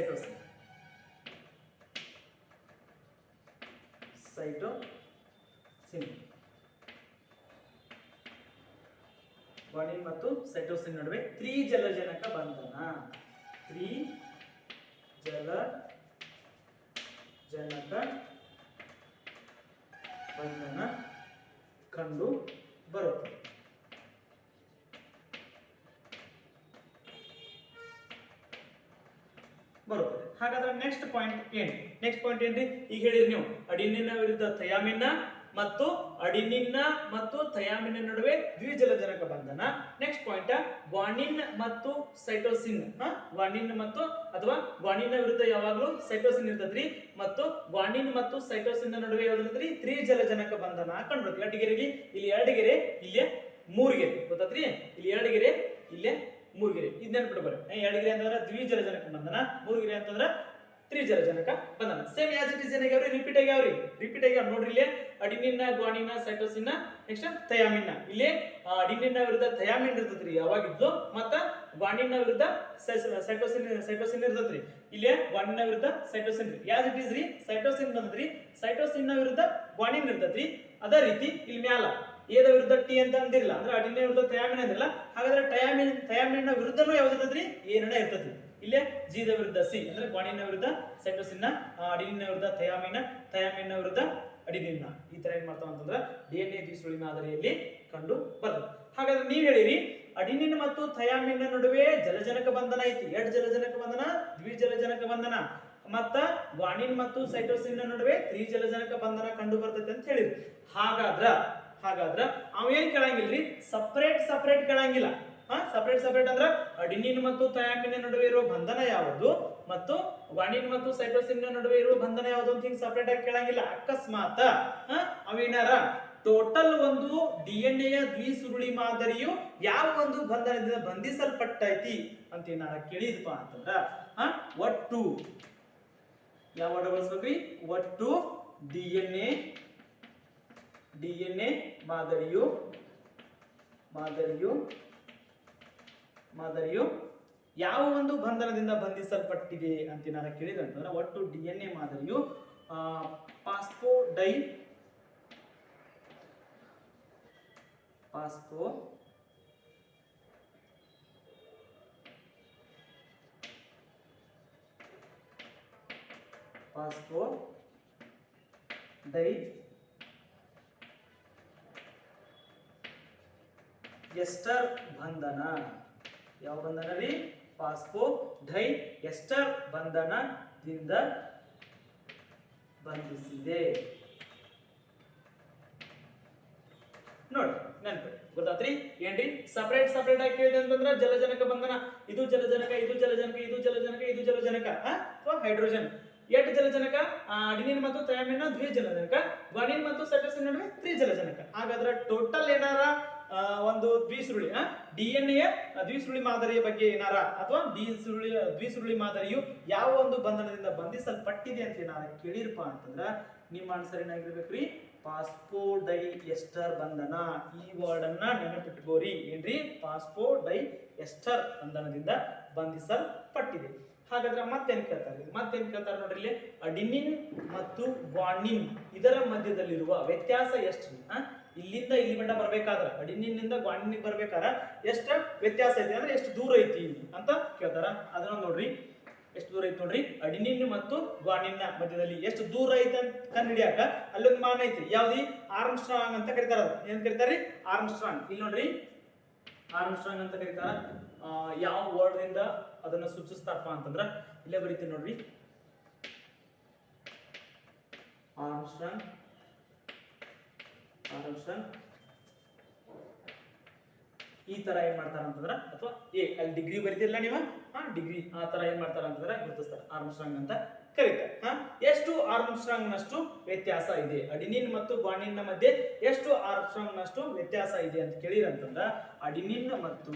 ಸೈಟೋಸಿನ್ ಗ್ವಾನಿನ್ ಮತ್ತು ಸೈಟೋಸಿನ್ ನಡುವೆ ತ್ರಿಜಲಜನಕ ಬಂಧನ ಕಂಡು ಬರುತ್ತದೆ. ಹಾಗಾದ್ರೆ ನೆಕ್ಸ್ಟ್ ಪಾಯಿಂಟ್ ಏನ್ರಿ? ಈಗ ಹೇಳಿರಿ ನೀವು, ಅಡಿನಿನ್ ವಿರುದ್ಧ ಥಯಾಮಿನ್ ಮತ್ತು ಅಡಿನಿನ್ ಮತ್ತು ಥಯಾಮಿನ್ ನಡುವೆ ದ್ವಿಜಲಜನಕ ಬಂಧನ. ನೆಕ್ಸ್ಟ್ ಪಾಯಿಂಟ್ ಗ್ವಾನಿನ್ ಮತ್ತು ಸೈಟೋಸಿನ್. ಗ್ವಾನಿನ್ ವಿರುದ್ಧ ಯಾವಾಗಲೂ ಸೈಟೋಸಿನ್ ಇರ್ತದ್ರಿ. ಮತ್ತು ಗ್ವಾನಿನ್ ಮತ್ತು ಸೈಟೋಸಿನ್ ನಡುವೆ ಯಾವ್ದಿರ್ತದ್ರಿ? ತ್ರಿಜಲಜನಕ ಬಂಧನ ಕಂಡು ಬರ್ತದೆ. 2 ಗೆರೆಲಿ ಇಲ್ಲಿ 2 ಗೆರೆ, ಇಲ್ಲೇ 3 ಗೆರೆ. ಗೊತ್ತಾತ್ರಿ? ಇಲ್ಲಿ 2 ಗೆರೆ, ಇಲ್ಲೇ 3 ಗೆರೆ. ಇದ್ ನೆನ್ಪಿಟ್ಕೊಳ್ರಿ. 2 ಗೆರೆ ಅಂತಂದ್ರೆ ದ್ವಿಜಲಜನಕ ಬಂಧನ, 3 ಗೆರೆ ಅಂತಂದ್ರೆ ತ್ರಿಜಲಜನಕ ಬಂಧನ. ಸೇಮ್ ಆಸ್ ಇಟ್ ಇಸ್ ಏನಾಗ್ಯಾವ್ರಿ? ರಿಪೀಟ್ ಆಗ್ಯಾವ. ನೋಡ್ರಿ, ಇಲ್ಲಿ adenine, guanine, cytosine, next thymine. ಇಲ್ಲಿ ಅಡಿನಿನ್ ವಿರುದ್ಧ ಥಯಾಮಿನ್ ಇರ್ತೈತ್ರಿ ಯಾವಾಗಿದ್ದು, ಮತ್ತ ಗ್ವಾನಿನ್ ವಿರುದ್ಧ ಸೈಟೋಸಿನ್ ಇರ್ತೈತ್ರಿ. ಇಲ್ಲಿ ಗ್ವಾನಿನ್ ವಿರುದ್ಧ ಸೈಟೋಸಿನ್ ಆಸ್ ಇಟ್ ಇಸ್ ರೀ. ಸೈಟೋಸಿನ್ ಬಂದ್ರಿ, ಸೈಟೋಸಿನ್ ವಿರುದ್ಧ ಗ್ವಾನಿನ್ ಇರ್ತೈತ್ರಿ. ಅದೇ ರೀತಿ ಇಲ್ಲಿ ಮ್ಯಾಲ ಎದ ವಿರುದ್ಧ ಟಿ ಅಂತ ಅಂದಿರಲ್ಲ, ಅಂದ್ರೆ ಅಡಿನಿನ್ ವಿರುದ್ಧ ಥಯಾಮಿನ್ ಅಂದಿರಲ್ಲ. ಹಾಗಾದ್ರೆ ಥಯಾಮಿನ್ ವಿರುದ್ಧನೂ ಯಾವ್ದು ಇರ್ತೈತ್ರಿ? ಏನನ್ನ ಇರ್ತೈತಿ. ಇಲ್ಲೇ ಜಿ ದ ವಿರುದ್ಧ ಸಿ, ಅಂದ್ರೆ ಗ್ವಾನಿನ್ ವಿರುದ್ಧ ಸೈಟೋಸಿನ್, ಅಡಿನಿನ್ ವಿರುದ್ಧ ಥಯಾಮಿನ್ ವಿರುದ್ಧ ಅಡಿನಿನ್. ಈ ತರ ಏನ್ ಮಾಡ್ತಾವ ಅಂತಂದ್ರೆ DNA ದ್ವಿಸುರುಳಿ ಮಾದರಿಯಲ್ಲಿ ಕಂಡು ಬರ್ತದೆ. ಹಾಗಾದ್ರೆ ನೀವ್ ಹೇಳಿರಿ, ಅಡಿನಿನ್ ಮತ್ತು ಥಯಾಮಿನ್ ನಡುವೆ ಜಲಜನಕ ಬಂಧನ ಐತಿ. 2 ಜಲಜನಕ ಬಂಧನ, ದ್ವಿಜಲಜನಕ ಬಂಧನ. ಮತ್ತ ಗ್ವಾನಿನ್ ಮತ್ತು ಸೈಟೋಸಿನ್ ನಡುವೆ ತ್ರಿಜಲಜನಕ ಬಂಧನ ಕಂಡು ಬರ್ತೈತೆ ಅಂತ ಹೇಳಿರಿ. ಹಾಗಾದ್ರ ಅವ ಏನ್ ಕೇಳಂಗಿಲ್ರಿ? ಸಪರೇಟ್ ಕೇಳಂಗಿಲ್ಲ. ಸಪರೇಟ್ ಸಪರೇಟ್ ಅಂದ್ರೆ ಅಡಿನಿನ್ ಮತ್ತು ಥಯಾಮಿನ್ ನಡುವೆ ಇರುವ ಬಂಧನ ಯಾವುದು ಮತ್ತು ಗ್ವಾನಿನ್ ಮತ್ತು ಸೈಟೋಸಿನ್ ನಡುವೆ ಇರುವ ಬಂಧನ ಯಾವುದು ಅಂತ ಹಿಂಗ್ ಸಪರೇಟ್ ಆಗಿ ಕೇಳಂಗಿಲ್ಲ. ಅಕಸ್ಮಾತ್ ಅವೇನಾರ ಟೋಟಲ್ ಒಂದು ಡಿಎನ್ಎ ದ್ವಿಸುರುಳಿ ಮಾದರಿಯು ಯಾವ ಒಂದು ಬಂಧನದಿಂದ ಬಂಧಿಸಲ್ಪಟ್ಟೈತಿ ಅಂತ ಏನಾರ ಕೇಳಿದ್ಪ ಅಂತಂದ್ರ ಒಟ್ಟು ಯಾವ ವರ್ಡ್ ಬಳಸ್ಬೇಕ್ರಿ? ಒಟ್ಟು ಡಿಎನ್ಎ ಮಾದರಿಯು ಯಾವ ಒಂದು ಬಂಧನದಿಂದ ಬಂಧಿಸಲ್ಪಟ್ಟಿದೆ ಅಂತ ಏನಾರ ಕೇಳಿದಂತಂದ್ರೆ ಒಟ್ಟು ಡಿಎನ್ಎ ಮಾದರಿಯು ಫಾಸ್ಫೋಡೈ ಎಸ್ಟರ್ ಬಂಧನ. ಯಾವ ಬಂಧನ ರೀ? ಫಾಸ್ಫೋಡೈ ಎಸ್ಟರ್ ಬಂಧನದಿಂದ ಬಂಧಿಸಿದೆ. ನೋಡಿ ನೆನಪು ಗೊತ್ತಾತ್ರಿ? ಏನ್ರಿ ಸಪರೇಟ್ ಸಪರೇಟ್ ಆಗಿ ಕೇಳಿದೆ ಅಂತಂದ್ರೆ ಜಲಜನಕ ಬಂಧನ, ಇದು ಜಲಜನಕ, ಇದು ಜಲಜನಕ, ಇದು ಜಲಜನಕ, ಇದು ಜಲಜನಕ ಅಥವಾ ಹೈಡ್ರೋಜನ್. ಎಷ್ಟು ಜಲಜನಕ? ಅಡಿನಿನ್ ಮತ್ತು ಥಯಾಮಿನ್ ದ್ವಿಜಲಜನಕ, ಗ್ವಾನಿನ್ ಮತ್ತು ಸೈಟೋಸಿನ್ ನಡುವೆ ತ್ರಿಜಲಜನಕ. ಹಾಗಾದ್ರೆ ಟೋಟಲ್ ಏನಾರ ಒಂದು ದ್ವಿಸುರುಳಿ ಡಿಎನ್ಎ ದ್ವಿಸುರುಳಿ ಮಾದರಿಯ ಬಗ್ಗೆ ಏನಾರ ಅಥವಾ ದ್ವಿಸುರುಳಿ ಮಾದರಿಯು ಯಾವ ಒಂದು ಬಂಧನದಿಂದ ಬಂಧಿಸಲ್ಪಟ್ಟಿದೆ ಅಂತ ಏನಾರ ಕೇಳಿರಪ್ಪ ಅಂತಂದ್ರ ನಿಮ್ಮ ಆನ್ಸರ್ ಏನಾಗಿರ್ಬೇಕ್ರಿ? ಫಾಸ್ಫೋಡೈ ಎಸ್ಟರ್ ಬಂಧನ. ಈ ವರ್ಡ್ ಅನ್ನ ನೆನಪಿಟ್ಕೋರಿ. ಏನ್ರಿ? ಫಾಸ್ಫೋಡೈ ಎಸ್ಟರ್ ಬಂಧನದಿಂದ ಬಂಧಿಸಲ್ಪಟ್ಟಿದೆ. ಹಾಗಾದ್ರೆ ಮತ್ತೇನ್ ಕೇಳ್ತಾರೆ ನೋಡ್ರಿ ಇಲ್ಲಿ. ಅಡಿನಿನ್ ಮತ್ತು ಗ್ವಾನಿನ್ ಇದರ ಮಧ್ಯದಲ್ಲಿರುವ ವ್ಯತ್ಯಾಸ ಎಷ್ಟು? ಇಲ್ಲಿಂದ ಇಲ್ಲಿ ಗಂಟ ಬರ್ಬೇಕಾದ್ರ ಅಡಿನಿನ್ ಗ್ವಾನಿನ್ ಬರ್ಬೇಕಾರ ಎಷ್ಟು ವ್ಯತ್ಯಾಸ ಐತಿ ಅಂದ್ರೆ ಎಷ್ಟು ದೂರ ಐತಿ ಅಂತ ಕೇಳ್ತಾರ. ಅದನ್ನ ನೋಡ್ರಿ, ಎಷ್ಟು ದೂರ ಐತಿ ನೋಡ್ರಿ. ಅಡಿನಿನ್ ಮತ್ತು ಗ್ವಾನಿನ್ ಮಧ್ಯದಲ್ಲಿ ಎಷ್ಟು ದೂರ ಐತಿ ಅಂತ ಕಂಡುಹಿಡಿಯಾಕ ಅಲ್ಲೊಂದು ಮಾನ ಐತಿ. ಯಾವ್ದು? ಆರ್ಮ್ಸ್ಟ್ರಾಂಗ್ ಅಂತ ಕರೀತಾರ. ಏನ್ ಕರೀತಾರ್ರಿ? ಆರ್ಮ್ಸ್ಟ್ರಾಂಗ್. ಇಲ್ಲಿ ನೋಡ್ರಿ, ಆರ್ಮ್ಸ್ಟ್ರಾಂಗ್ ಅಂತ ಕರೀತಾರ. ಯಾವ ವರ್ಡ್ ಇಂದ ಅದನ್ನ ಸೂಚಿಸ್ತಾರಪ್ಪ ಅಂತಂದ್ರ ಇಲ್ಲೇ ಬರೀತೀನಿ ನೋಡ್ರಿ. ಆರ್ಮ್ಸ್ಟ್ರಾಂಗ್ ಈ ತರ ಏನ್ ಮಾಡ್ತಾರ ಅಂತಂದ್ರ, ಅಥವಾ ಅಲ್ಲಿ ಡಿಗ್ರಿ ಬರೀತಿಲ್ಲ ನೀವು, ಡಿಗ್ರಿ ಆ ತರ ಏನ್ ಮಾಡ್ತಾರ ಅಂತಂದ್ರ ಗುರುತಿಸ್ತಾರ. ಆರ್ಮ್ಸ್ಟ್ರಾಂಗ್ ಅಂತ ಕರೀತಾರೆ. ಎಷ್ಟು ಆರ್ಮ್ಸ್ಟ್ರಾಂಗ್ ನಷ್ಟು ವ್ಯತ್ಯಾಸ ಇದೆ? ಅಡಿನಿನ್ ಮತ್ತು ಗ್ವಾನಿನ್ ಮಧ್ಯೆ ಎಷ್ಟು ಆರ್ಮ್ಸ್ಟ್ರಾಂಗ್ ನಷ್ಟು ವ್ಯತ್ಯಾಸ ಇದೆ ಅಂತ ಕೇಳಿರಂತಂದ್ರ ಅಡಿನಿನ್ ಮತ್ತು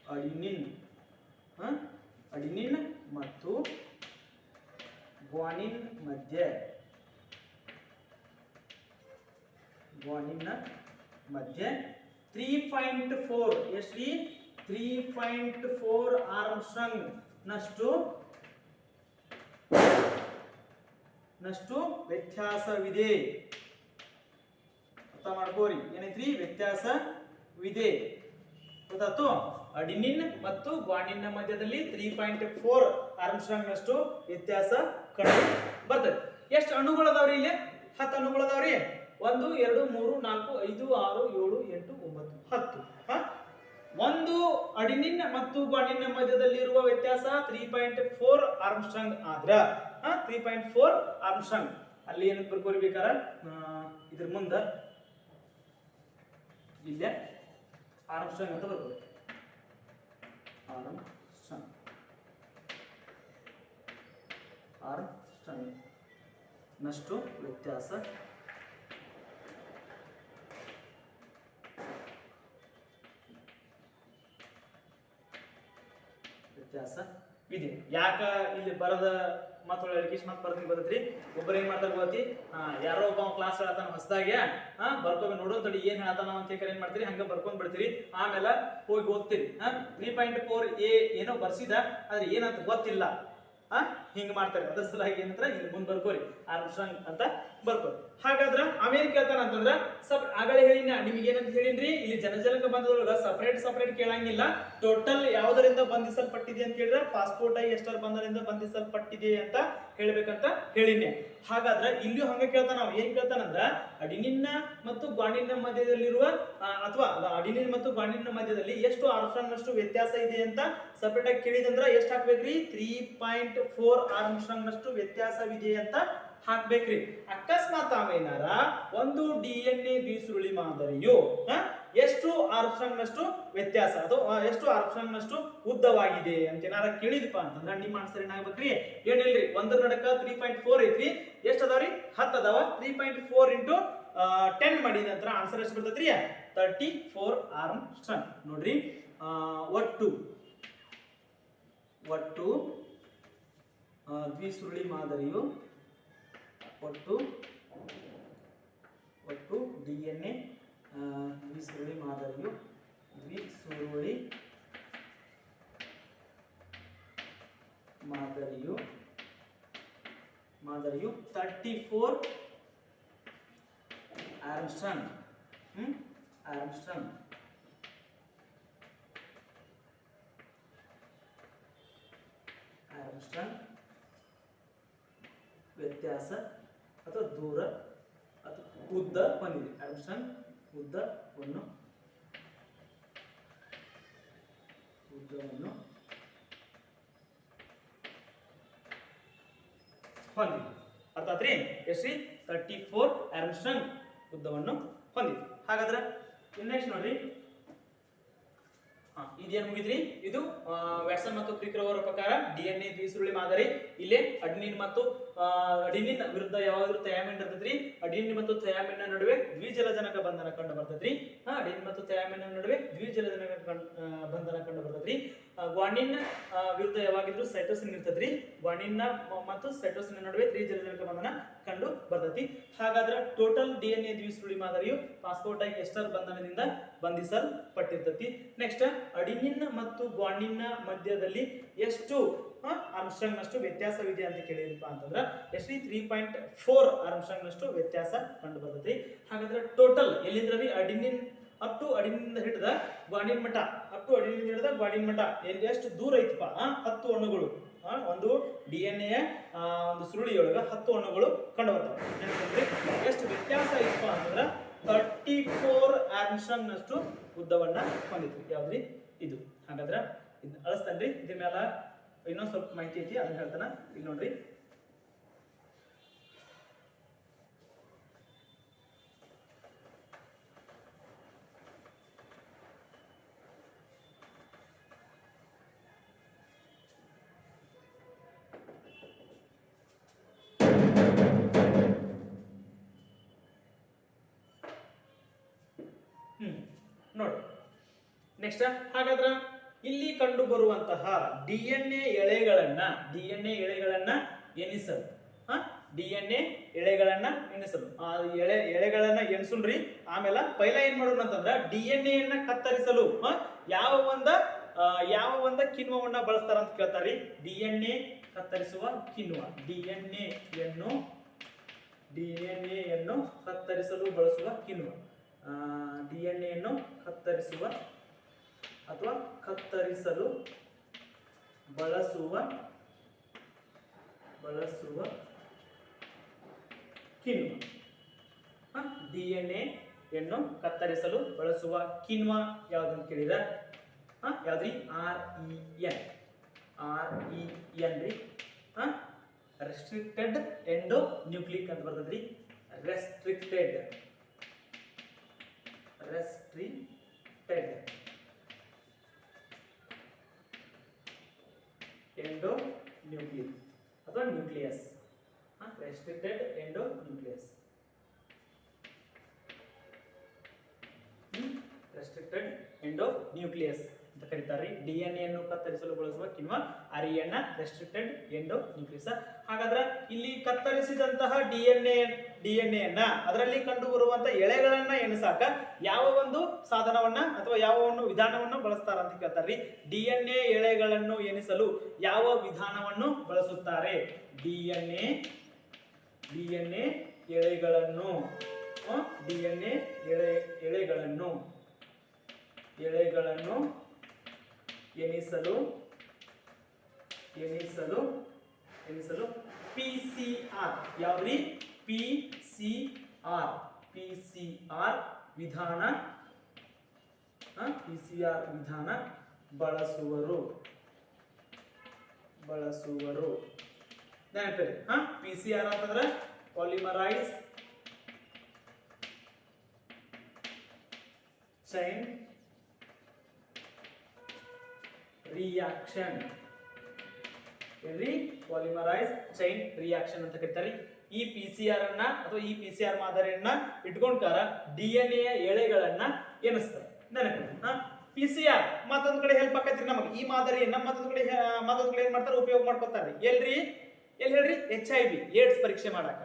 ಗ್ವಾನಿನ್ ಮಧ್ಯೆ 3.4 ಎಷ್ಟು? 3.4 ಆರ್ಮ್ಸ್ಟ್ರಾಂಗ್ ನಷ್ಟು ವ್ಯತ್ಯಾಸವಿದೆ. ಅರ್ಥ ಮಾಡ್ಕೋರಿ, ಏನೈತ್ರಿ? ವ್ಯತ್ಯಾಸವಿದೆ. ಗೊತ್ತಾಯ್ತು? ಅಡಿನಿನ್ ಮತ್ತು ಗ್ವಾನಿನ್ ಮಧ್ಯದಲ್ಲಿ 3.4 ಆರ್ಮ್ಸ್ಟ್ರಾಂಗ್ ನಷ್ಟು ವ್ಯತ್ಯಾಸ ಕಂಡು ಬರ್ತದೆ. ಎಷ್ಟು ಅಣುಗಳದಾವ್ರಿ? ಇಲ್ಲಿ 10 ಅಣುಗಳದಾವ್ರಿ. 1 2 3 4 5 6 7 8 9 10. ಒಂದು ಅಡಿನಿನ್ ಮತ್ತು ಗ್ವಾನಿನ್ ಮಧ್ಯದಲ್ಲಿರುವ ವ್ಯತ್ಯಾಸ 3.4 ಆರ್ಮ್ಸ್ಟ್ರಾಂಗ್ ಆದ್ರ 3.4 ಆರ್ಮ್ಸ್ಟ್ರಾಂಗ್ ಅಲ್ಲಿ ಏನಂತ ಬರ್ಕೋರಿಬೇಕಾರ ಇದ್ರ ಮುಂದ ಇಲ್ಲೇ ಆರ್ಮ್ಸ್ಟ್ರಾಂಗ್ ಅಂತ ಬರ್ಕೋರಿ. ಆರ್ಮ್ಸ್ಟ್ರಾಂಗ್ ನಷ್ಟು ವ್ಯತ್ಯಾಸವಿದೆ. ಯಾಕ ಇಲ್ಲಿ ಬರದ ಮಾತುಗಳು ಮತ್ ಬರ್ತೀನಿ ಗೊತ್ತೈತ್ರಿ. ಒಬ್ಬರು ಏನ್ ಮಾಡ್ತಾರ ಗೊತ್ತಿ, ಯಾರೋ ಒಬ್ಬ ಕ್ಲಾಸ್ ಹೇಳ್ತಾನ ಹೊಸದಾಗಿ, ಬರ್ಕೋಬೇಕು ನೋಡೋ ತಡಿ ಏನ್ ಹೇಳ್ತಾನ ಅಂತ ಏನ್ ಮಾಡ್ತೀರಿ, ಹಂಗ ಬರ್ಕೊಂಡ್ ಬಿಡ್ತೀರಿ. ಆಮೇಲೆ ಹೋಗಿ ಓದ್ತೀರಿ. 3.4 ಏನೋ ಬರ್ಸಿದ ಆದ್ರೆ ಏನಂತ ಗೊತ್ತಿಲ್ಲ, ಹಿಂಗ್ ಮಾಡ್ತಾರೆ. ಅದ್ರ ಸಲುವಾಗಿ ಏನಂದ್ರ ಇಲ್ಲಿ ಮುಂದ್ ಬರ್ಕೋರಿ, ಆರ್ಮ್ಸ್ಟ್ರಾಂಗ್ ಅಂತ ಬರ್ಕೋರಿ. ಹಾಗಾದ್ರ ಅವೇನ್ ಕೇಳ್ತಾನ ಅಂತಂದ್ರ ಆಗಲೇ ಹೇಳಿನ ನಿಮ್ಗೆ ಏನಂತ ಹೇಳಿನ್ರಿ, ಇಲ್ಲಿ ಜನಜನಕ ಬಂಧದೊಳಗ ಸಪರೇಟ್ ಕೇಳಂಗಿಲ್ಲ. ಟೋಟಲ್ ಯಾವುದರಿಂದ ಬಂಧಿಸಲ್ಪಟ್ಟಿದೆ ಅಂತ ಹೇಳಿದ್ರೆ ಫಾಸ್ಫೋಡೈ ಎಸ್ಟರ್ ಬಂಧನದಿಂದ ಬಂಧಿಸಲ್ಪಟ್ಟಿದೆ ಅಂತ ಹೇಳ್ಬೇಕಂತ ಹೇಳಿನಿ. ಹಾಗಾದ್ರೆ ಇಲ್ಲಿಯೂ ಹಂಗ ಕೇಳ್ತಾನ. ಏನ್ ಕೇಳ್ತಾನಂದ್ರ ಅಡಿನಿನ್ ಮತ್ತು ಗ್ವಾನಿನ್ ಮಧ್ಯದಲ್ಲಿರುವ ಅಥವಾ ಅಡಿನಿನ್ ಮತ್ತು ಗ್ವಾನಿನ್ ಮಧ್ಯದಲ್ಲಿ ಎಷ್ಟು ಆರ್ಮ್ಸ್ಟ್ರಾಂಗ್ ನಷ್ಟು ವ್ಯತ್ಯಾಸ ಇದೆ ಅಂತ ಸಪರೇಟ್ ಆಗಿ ಕೇಳಿದಂದ್ರ ಎಷ್ಟು ಹಾಕ್ಬೇಕ್ರಿ? 3.4 ಆರ್ಮ್ಸ್ಟ್ರಾಂಗ್ ನಷ್ಟು ವ್ಯತ್ಯಾಸವಿದೆ ಅಂತ ಹಾಕ್ಬೇಕ್ರಿ. ಅಕಸ್ಮಾತ್ ಅವೇನಾರ ಒಂದು ಡಿಎನ್ಎ ದ್ವಿಸುರುಳಿ ಮಾದರಿಯು ಎಷ್ಟು ಆರ್ಮ್ಸ್ಟ್ರಾಂಗ್ನಷ್ಟು ವ್ಯತ್ಯಾಸ ಅಥವಾ ಎಷ್ಟು ಆರ್ಮ್ಸ್ಟ್ರಾಂಗ್ನಷ್ಟು ಉದ್ದವಾಗಿದೆ ಅಂತ ಏನಾರ ಕೇಳಿದಪ್ಪ ಅಂತಂದ್ರೆ ನಿಮ್ಮ ಆನ್ಸರ್ ಏನಾಗ್ಬೇಕ್ರಿ? ಏನಿಲ್ರಿ, 1 ನಡಕ 3.4 ಐತ್ರಿ. ಎಷ್ಟು ಅದಾವ್ರಿ? 10 ಅದಾವ. 3.4 ಇಂಟು 10 ಮಾಡಿದ ನಂತರ ಆನ್ಸರ್ ಎಷ್ಟು ಬರ್ತೈತ್ರಿ? 34 ಆರ್ಮ್ಸ್ಟ್ರಾಂಗ್. ನೋಡ್ರಿ, ಒಟ್ಟು ದ್ವಿಸುರುಳಿ ಮಾದರಿಯು ಒಟ್ಟು DNA ದ್ವಿಸುರುಳಿ ಮಾದರಿಯು 34 ಆರ್ಮ್ಸ್ಟ್ರಾಂಗ್ ವ್ಯತ್ಯಾಸ ಅಥವಾ ದೂರ ಅಥವಾ ಉದ್ದ ಹೊಂದಿದೆ. ಆರ್ಮ್ಸ್ಟ್ರಾಂಗ್ ಉದ್ದವನ್ನು ಹೊಂದಿದೆ. ಅರ್ಥ ಆತ್ರಿ? ಎಷ್ಟ್ರಿ? 34 ಆರ್ಮ್ಸ್ಟ್ರಾಂಗ್ ಉದ್ದವನ್ನು ಹೊಂದಿದೆ. ಹಾಗಾದ್ರೆ ನೆಕ್ಸ್ಟ್ ನೋಡ್ರಿ, ಇದೇನು ಮುಗಿದ್ರಿ? ಇದು ವ್ಯಾಟ್ಸನ್ ಮತ್ತು ಕ್ರಿಕ್ ಅವರ ಪ್ರಕಾರ DNA ದ್ವಿಸುರುಳಿ ಮಾದರಿ. ಇಲ್ಲಿ ಅಡಿನಿನ್ ಮತ್ತು ಅಡಿನಿನ್ ವಿರುದ್ಧ ಯಾವಾದ್ರೂ ಥಯಾಮಿನ್ ಇರ್ತೈತ್ರಿ. ಅಡಿನಿನ್ ಮತ್ತು ಥಯಾಮಿನ್ ನಡುವೆ ದ್ವಿಜಲಜನಕ ಬಂಧನ ಕಂಡು ಬರ್ತೈತ್ರಿ. ಅಡಿನಿನ್ ಮತ್ತು ಥಯಾಮಿನ್ ನಡುವೆ ದ್ವಿಜಲಜನಕ ಬಂಧನ ಕಂಡು ಬರ್ತೈತ್ರಿ. ಗ್ವಾನಿನ್ ವಿರುದ್ಧ ಯಾವಾಗಿದ್ರು ಸೈಟೋಸಿನ್ ಇರ್ತೈತ್ರಿ. ಗ್ವಾನಿನ್ ಮತ್ತು ಸೈಟೋಸಿನ್ ನಡುವೆ ದ್ವಿಜಲಜನಕ ಬಂಧನ ಕಂಡು ಬರ್ತೈತಿ. ಹಾಗಾದ್ರೆ ಟೋಟಲ್ DNA ದ್ವಿಸುರುಳಿ ಮಾದರಿಯು ಫಾಸ್ಫೋಟೈಕ್ ಎಸ್ಟರ್ ಬಂಧನದಿಂದ ಬಂಧಿಸಲ್ಪಟ್ಟಿರ್ತೈತಿ. ನೆಕ್ಸ್ಟ್, ಅಡಿನಿನ್ ಮತ್ತು ಗ್ವಾನಿನ್ ಮಧ್ಯದಲ್ಲಿ ಎಷ್ಟು ಆರ್ಮ್ಸ್ಟ್ರಾಂಗ್ ನಷ್ಟು ವ್ಯತ್ಯಾಸವಿದೆ ಅಂತ ಕೇಳಿದಪ್ಪ ಅಂತಂದ್ರೆ ಎಷ್ಟು? 3.4 ಆರ್ಮ್ಸ್ಟ್ರಾಂಗ್ ನಷ್ಟು ವ್ಯತ್ಯಾಸ ಕಂಡು ಬರ್ತೈತಿ. ಹಾಗಾದ್ರೆ ಟೋಟಲ್ ಎಲ್ಲಿಂದ್ರಿ? ಅಡಿನಿನ್ ಅಪ್ ಟು ಅಡಿನಿಂದ ಹಿಡಿದ ಗ್ವಾನಿನ್ ಮಠ, ಎಷ್ಟು ದೂರ ಐತಪ್ಪ? 10 ಅಣುಗಳು. ಒಂದು DNA ಒಂದು ಸುರುಳಿಯೊಳಗ 10 ಅಣುಗಳು ಕಂಡು ಬರ್ತಾವೆ. ಎಷ್ಟು ವ್ಯತ್ಯಾಸ ಐತಪ್ಪ ಅಂತಂದ್ರೆ 34 ಆರ್ಮ್ಸ್ಟ್ರಾಂಗ್ ನಷ್ಟು ಉದ್ದವನ್ನ ಹೊಂದಿತ್ತು. ಯಾವ್ದ್ರಿ? ಇದು. ಹಾಗಾದ್ರೆ ಇದು ಅಳಿಸ್ತೇನ್ರಿ. ಇದ್ರ ಮೇಲೆ ಇನ್ನೊಂದು ಸ್ವಲ್ಪ ಮಾಹಿತಿ ಐತಿ, ಅದನ್ನ ಹೇಳ್ತಾನ. ಇಲ್ಲಿ ನೋಡ್ರಿ, ನೋಡಿ ನೆಕ್ಸ್ಟ್. ಹಾಗಾದ್ರೆ ಇಲ್ಲಿ ಕಂಡು ಬರುವಂತಹ DNA ಎಳೆಗಳನ್ನ ಎಣಿಸಲು ಆ ಎಳೆಗಳನ್ನ ಎಣಿಸುನ್ರಿ. ಆಮೇಲೆ ಪೈಲ ಏನ್ ಮಾಡೋಣ ಅಂತಂದ್ರ DNA ಯನ್ನ ಕತ್ತರಿಸಲು ಯಾವ ಒಂದ ಕಿಣ್ವವನ್ನ ಬಳಸ್ತಾರ ಅಂತ ಕೇಳ್ತಾರಿ. DNA ಕತ್ತರಿಸುವ ಕಿಣ್ವ, DNA ಯನ್ನು ಕತ್ತರಿಸಲು ಬಳಸುವ ಕಿಣ್ವ, DNA ಯನ್ನು ಕತ್ತರಿಸುವ ಅಥವಾ ಕತ್ತರಿಸಲು ಬಳಸುವ ಕಿಣ್ವ. DNA ಯನ್ನು ಕತ್ತರಿಸಲು ಬಳಸುವ ಕಿಣ್ವ ಯಾವ್ದಂತ ಕೇಳಿದ್ರೆ ಯಾವ್ದ್ರಿ? REN ರೀ. ರೆಸ್ಟ್ರಿಕ್ಟೆಡ್ ಎಂಡೋ ನ್ಯೂಕ್ಲಿಕ್ ಅಂತ ಬರ್ತದ್ರಿ. ರೆಸ್ಟ್ರಿಕ್ಟೆಡ್ ಎಂಡೋ ನ್ಯೂಕ್ಲಿಕ್ ಅಥವಾ nucleus. Restricted endo nucleus. Restricted endo nucleus ಅಂತ ಕರೀತಾರೆ. DNA ಯನ್ನು ಕತ್ತರಿಸಲು ಬಳಸುವ ಕಿಣ್ವ REN, ರೆಸ್ಟ್ರಿಕ್ಟೆಡ್ ಎಂಡೋ ನ್ಯೂಕ್ಲಿಯಸ್. ಹಾಗಾದ್ರೆ ಇಲ್ಲಿ ಕತ್ತರಿಸಿದಂತಹ DNA ಯನ್ನ ಅದರಲ್ಲಿ ಕಂಡು ಬರುವಂತ ಎಳೆಗಳನ್ನ ಎಣಿಸಾಕ ಯಾವ ಒಂದು ಸಾಧನವನ್ನ ಅಥವಾ ಯಾವ ಒಂದು ವಿಧಾನವನ್ನು ಬಳಸ್ತಾರ ಅಂತ ಕೇಳ್ತಾರ್ರಿ. DNA ಎಳೆಗಳನ್ನು ಎಣಿಸಲು ಯಾವ ವಿಧಾನವನ್ನು ಬಳಸುತ್ತಾರೆ? DNA ಎಳೆಗಳನ್ನು ಎಣಿಸಲು PCR. ಯಾವ್ರಿ? PCR ವಿಧಾನ ಬಳಸುವರು. ನೆನಪಿರಿ, PCR ಅಂತಂದ್ರೆ ಪಾಲಿಮರೈಸ್ ಚೈನ್ ರಿಯಾಕ್ಷನ್ ಏನ್ರಿ ಪಾಲಿಮರೈಸ್ ಚೈನ್ ರಿಯಾಕ್ಷನ್ ಅಂತ ಕರೀತಾರೆ. ಈ PCR ಅನ್ನ ಅಥವಾ ಈ PCR ಮಾದರಿಯನ್ನ ಇಟ್ಕೊಂಡ್ಕಾರ DNA ಎಳೆಗಳನ್ನ ಎನಿಸ್ತಾರೆ. ನೆನಪು PCR ಮತ್ತೊಂದ್ ಕಡೆ ಹೆಲ್ಪ್ ಆಕೈತ್ರಿ ನಮಗೆ. ಈ ಮಾದರಿಯನ್ನ ಮತ್ತೊಂದ್ ಕಡೆ ಏನ್ ಮಾಡ್ತಾರೆ, ಉಪಯೋಗ ಮಾಡ್ಕೊತಾರೆ. ಎಲ್ಲಿ ಹೇಳ್ರಿ HIV ಏಡ್ಸ್ ಪರೀಕ್ಷೆ ಮಾಡಾಕ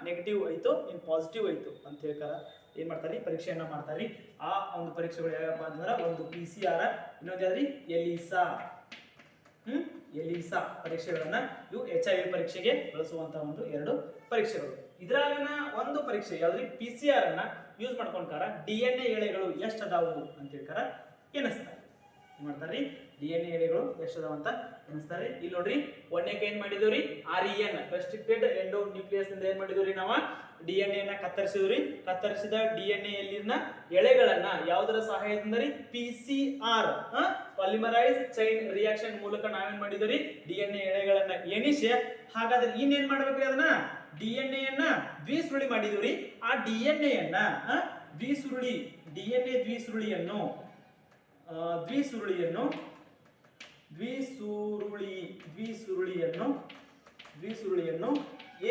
ನೆಗೆಟಿವ್ ಐತು ಇನ್ ಪಾಸಿಟಿವ್ ಐತು ಅಂತ ಹೇಳ್ತಾರ ಏನ್ ಮಾಡ್ತಾರಿ, ಪರೀಕ್ಷೆಯನ್ನ ಮಾಡ್ತಾರಿ. ಆ ಒಂದು ಪರೀಕ್ಷೆಗಳು ಯಾವಪ್ಪ ಅಂತಂದ್ರ ಒಂದು PCR, ಇನ್ನೊಂದು ಯಾವ್ದ್ರಿ ಎಲಿಸಾ. ಎಲಿಸಾ ಪರೀಕ್ಷೆಗಳನ್ನ ಇವು HIV ಪರೀಕ್ಷೆಗೆ ಬಳಸುವಂತಹ ಒಂದು 2 ಪರೀಕ್ಷೆಗಳು. ಇದ್ರಾಗಿನ ಒಂದು ಪರೀಕ್ಷೆ ಯಾವ್ದ್ರಿ PCR ಅನ್ನ ಯೂಸ್ ಮಾಡ್ಕೊಂಡ್ಕಾರ DNA ಎಳೆಗಳು ಎಷ್ಟು ಅದಾವು ಅಂತ ಹೇಳ್ತಾರ ಎನಿಸ್ತಾರೆ. ಏನ್ ಮಾಡ್ತಾರ್ರಿ, DNA ಎಳೆಗಳು ಎಷ್ಟು ಅದಾವ ಅಂತ ಎನಿಸ್ತಾರೆ. ಇಲ್ಲಿ ನೋಡ್ರಿ ಒಂದಕ್ಕೆ ಏನ್ ಮಾಡಿದವ್ರಿ, REN ರೆಸ್ಟ್ರಿಕ್ಟೆಡ್ ಎಂಡೋ ನ್ಯೂಕ್ಲಿಯಸ್ ಇಂದ ಏನ್ ಮಾಡಿದವ್ರಿ, ನಾವು DNA ನ ಕತ್ತರಿಸಿದ್ರಿ. ಕತ್ತರಿಸಿದ DNA ಯಲ್ಲಿನ ಎಳೆಗಳನ್ನ ಯಾವುದರ ಸಹಾಯದಿಂದ PCR ಪಾಲಿಮರೈಸ್ ಚೈನ್ ರಿಯಾಕ್ಷನ್ ಮೂಲಕ ನಾವೇನ್ ಮಾಡಿದ್ರಿ DNA ಎಳೆಗಳನ್ನ ಎಣಿಸಿ, ಹಾಗಾದ್ರೆ ಇನ್ನೇನ್ ಮಾಡ್ಬೇಕ್ರಿ, ಅದನ್ನ DNA ಯನ್ನ ದ್ವಿಸುರುಳಿ ಮಾಡಿದ್ರಿ. ಆ DNA ಯನ್ನ DNA ದ್ವಿಸುರುಳಿಯನ್ನು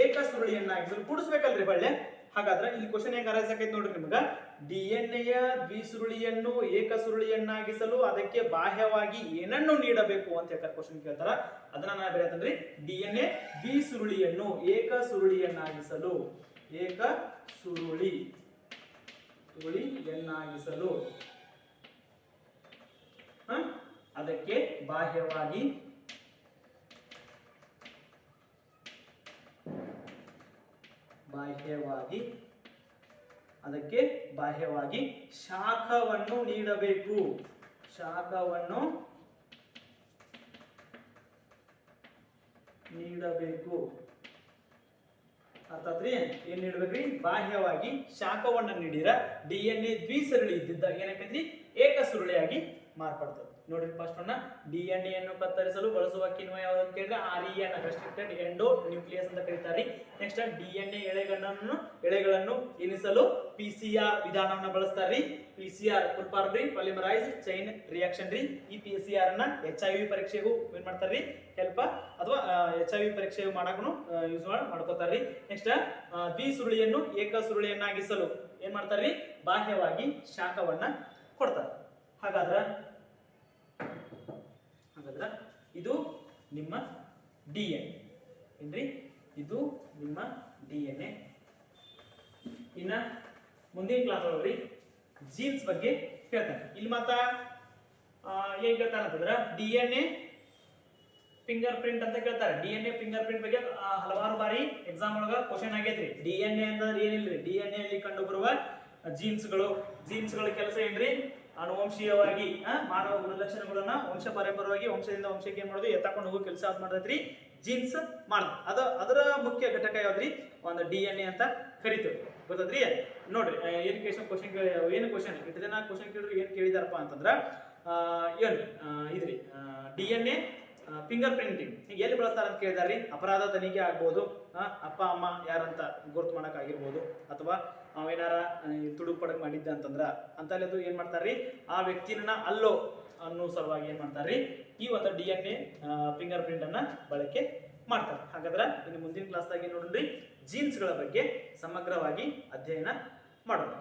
ಏಕ ಸುರುಳಿಯನ್ನಾಗಿಸಲು ಕೂಡಿಸ್ಬೇಕಲ್ರಿ ಬಳ್ಳೆ. ಹಾಗಾದ್ರೆ ಇಲ್ಲಿ ಕ್ವಶನ್ ಹೆಂಗ್ ಅರೈಸ್ ಆಗೈತೆ ನೋಡ್ರಿ ನಿಮ್ಗ, DNA ಯ ದ್ವಿಸುರುಳಿಯನ್ನು ಏಕ ಸುರುಳಿಯನ್ನಾಗಿಸಲು ಅದಕ್ಕೆ ಬಾಹ್ಯವಾಗಿ ಏನನ್ನು ನೀಡಬೇಕು ಅಂತ ಹೇಳ್ತಾರೆ ಕ್ವಶನ್ ಕೇಳ್ತಾರ. ಅದನ್ನ ನಾನು ಹೇಳ್ತೇನ್ರಿ, DNA ದ್ವಿಸುರುಳಿಯನ್ನು ಏಕ ಸುರುಳಿಯನ್ನಾಗಿಸಲು ಅದಕ್ಕೆ ಬಾಹ್ಯವಾಗಿ ಶಾಖವನ್ನು ನೀಡಬೇಕು. ಅರ್ಥಾತ್ರಿ, ಏನ್ ನೀಡಬೇಕ್ರಿ, ಬಾಹ್ಯವಾಗಿ ಶಾಖವನ್ನ ನೀಡಿರ DNA ದ್ವಿಸುರುಳಿ ಇದ್ದಿದ್ದ ಏನಾಕೈತಿ, ಏಕ ಸುರುಳಿಯಾಗಿ ಮಾರ್ಪಡ್ತದೆ. ನೋಡ್ರಿ ಫಸ್ಟ್ ಅನ್ನ DNA ಅನ್ನು ಕತ್ತರಿಸಲು ಬಳಸುವ ಕಿಣ್ವ ಯಾವುದು ಅಂತ ಕೇಳಿದ್ರೆ REN ರೆಸ್ಟ್ರಿಕ್ಟೆಡ್ ಎಂಡೋ ನ್ಯೂಕ್ಲಿಯಸ್ ಅಂತ ಕರೀತಾರೆ. ನೆಕ್ಸ್ಟ್ DNA ಎಳೆಗಳನ್ನು ಎನಿಸಲು PCR ವಿಧಾನವನ್ನ ಬಳಸ್ತಾರ್ರಿ. PCR ಪಾಲಿಮರೈಸ್ ಚೈನ್ ರಿಯಾಕ್ಷನ್ ರೀ. ಈ PCR ಅನ್ನ HIV ಪರೀಕ್ಷೆಗೂ ಏನ್ ಮಾಡ್ತಾರ್ರಿ, ಹೆಲ್ಪ್ ಅಥವಾ HIV ಪರೀಕ್ಷೆ ಮಾಡಕ್ಕೂ ಯೂಸ್ ಮಾಡ್ಕೋತಾರ್ರಿ. ನೆಕ್ಸ್ಟ್ ದ್ವಿಸುರುಳಿಯನ್ನು ಏಕ ಸುರುಳಿಯನ್ನಾಗಿಸಲು ಏನ್ ಮಾಡ್ತಾರ್ರಿ, ಬಾಹ್ಯವಾಗಿ ಶಾಖವನ್ನ ಕೊಡ್ತಾರೆ. ಹಾಗಾದ್ರ ಇದು ನಿಮ್ಮ DNA ಏನ್ರಿ, ಇದು ನಿಮ್ಮ DNA. ಇನ್ನ ಮುಂದಿನ ಕ್ಲಾಸ್ ಒಳಗ್ರಿ ಜೀನ್ಸ್ ಬಗ್ಗೆ ಹೇಳ್ತಾನೆ. ಇಲ್ಲಿ ಮತ್ತ ಏನ್ ಕೇಳ್ತಾರ ಅಂತಂದ್ರ DNA ಫಿಂಗರ್ ಪ್ರಿಂಟ್ ಅಂತ ಕೇಳ್ತಾರೆ. DNA ಫಿಂಗರ್ ಪ್ರಿಂಟ್ ಬಗ್ಗೆ ಹಲವಾರು ಬಾರಿ ಎಕ್ಸಾಮ್ ಒಳಗ ಕ್ವಶನ್ ಆಗೈತ್ರಿ. DNA ಅಂತಂದ್ರೆ ಏನಿಲ್ರಿ, DNA ಅಲ್ಲಿ ಕಂಡು ಬರುವ ಜೀನ್ಸ್ಗಳ ಕೆಲಸ ಏನ್ರಿ, ಆನುವಂಶೀಯವಾಗಿ ಮಾನವ ಗುಣಲಕ್ಷಣಗಳನ್ನ ವಂಶ ಪರಂಪರವಾಗಿ ವಂಶದಿಂದ ವಂಶಕ್ಕೆ ಏನ್ ಮಾಡೋದು, ಎತ್ತಕೊಂಡು ಹೋಗೋ ಕೆಲಸ ಮಾಡ್ತೈತ್ರಿ ಜೀನ್ಸ್ ಮಾಡ್ತದೆ. ಅದರ ಮುಖ್ಯ ಘಟಕ ಯಾವ್ದ್ರಿ, ಒಂದು DNA ಅಂತ ಕರಿತೀವಿ. ಗೊತ್ತದ್ರಿ? ನೋಡ್ರಿ ಏನ್ ಕ್ವಶನ್ ಇಟ್ಟು ದಿನ ಕ್ವಶನ್ ಕೇಳಿದ್ರು ಏನ್ ಕೇಳಿದಾರಪ್ಪ ಅಂತಂದ್ರ ಏನ್ರಿ ಇದ್ರಿ DNA ಫಿಂಗರ್ ಪ್ರಿಂಟಿಂಗ್ ಎಲ್ಲಿ ಬಳಸ್ತಾರ ಅಂತ ಕೇಳಿದಾರ್ರಿ. ಅಪರಾಧ ತನಿಖೆ ಆಗ್ಬೋದು, ಅಪ್ಪ ಅಮ್ಮ ಯಾರಂತ ಗುರ್ತು ಮಾಡಕ್ ಆಗಿರ್ಬೋದು, ಅಥವಾ ಅವೇನಾರ ತುಡುಪಡಕ್ ಮಾಡಿದ್ದ ಅಂತಂದ್ರ ಅಂತಲ್ಲದು ಏನ್ ಮಾಡ್ತಾರ್ರಿ, ಆ ವ್ಯಕ್ತಿನ ಅಲ್ಲೋ ಅನ್ನೋ ಸಲುವಾಗಿ ಏನ್ ಮಾಡ್ತಾರ್ರಿ, ಈ ಒಂದು DNA ಫಿಂಗರ್ ಪ್ರಿಂಟ್ ಅನ್ನ ಬಳಕೆ ಮಾಡ್ತಾರೆ. ಹಾಗಾದ್ರೆ ಇನ್ನು ಮುಂದಿನ ಕ್ಲಾಸ್ದಾಗಿ ನೋಡ್ರಿ ಜೀನ್ಸ್ಗಳ ಬಗ್ಗೆ ಸಮಗ್ರವಾಗಿ ಅಧ್ಯಯನ ಮಾಡೋಣ.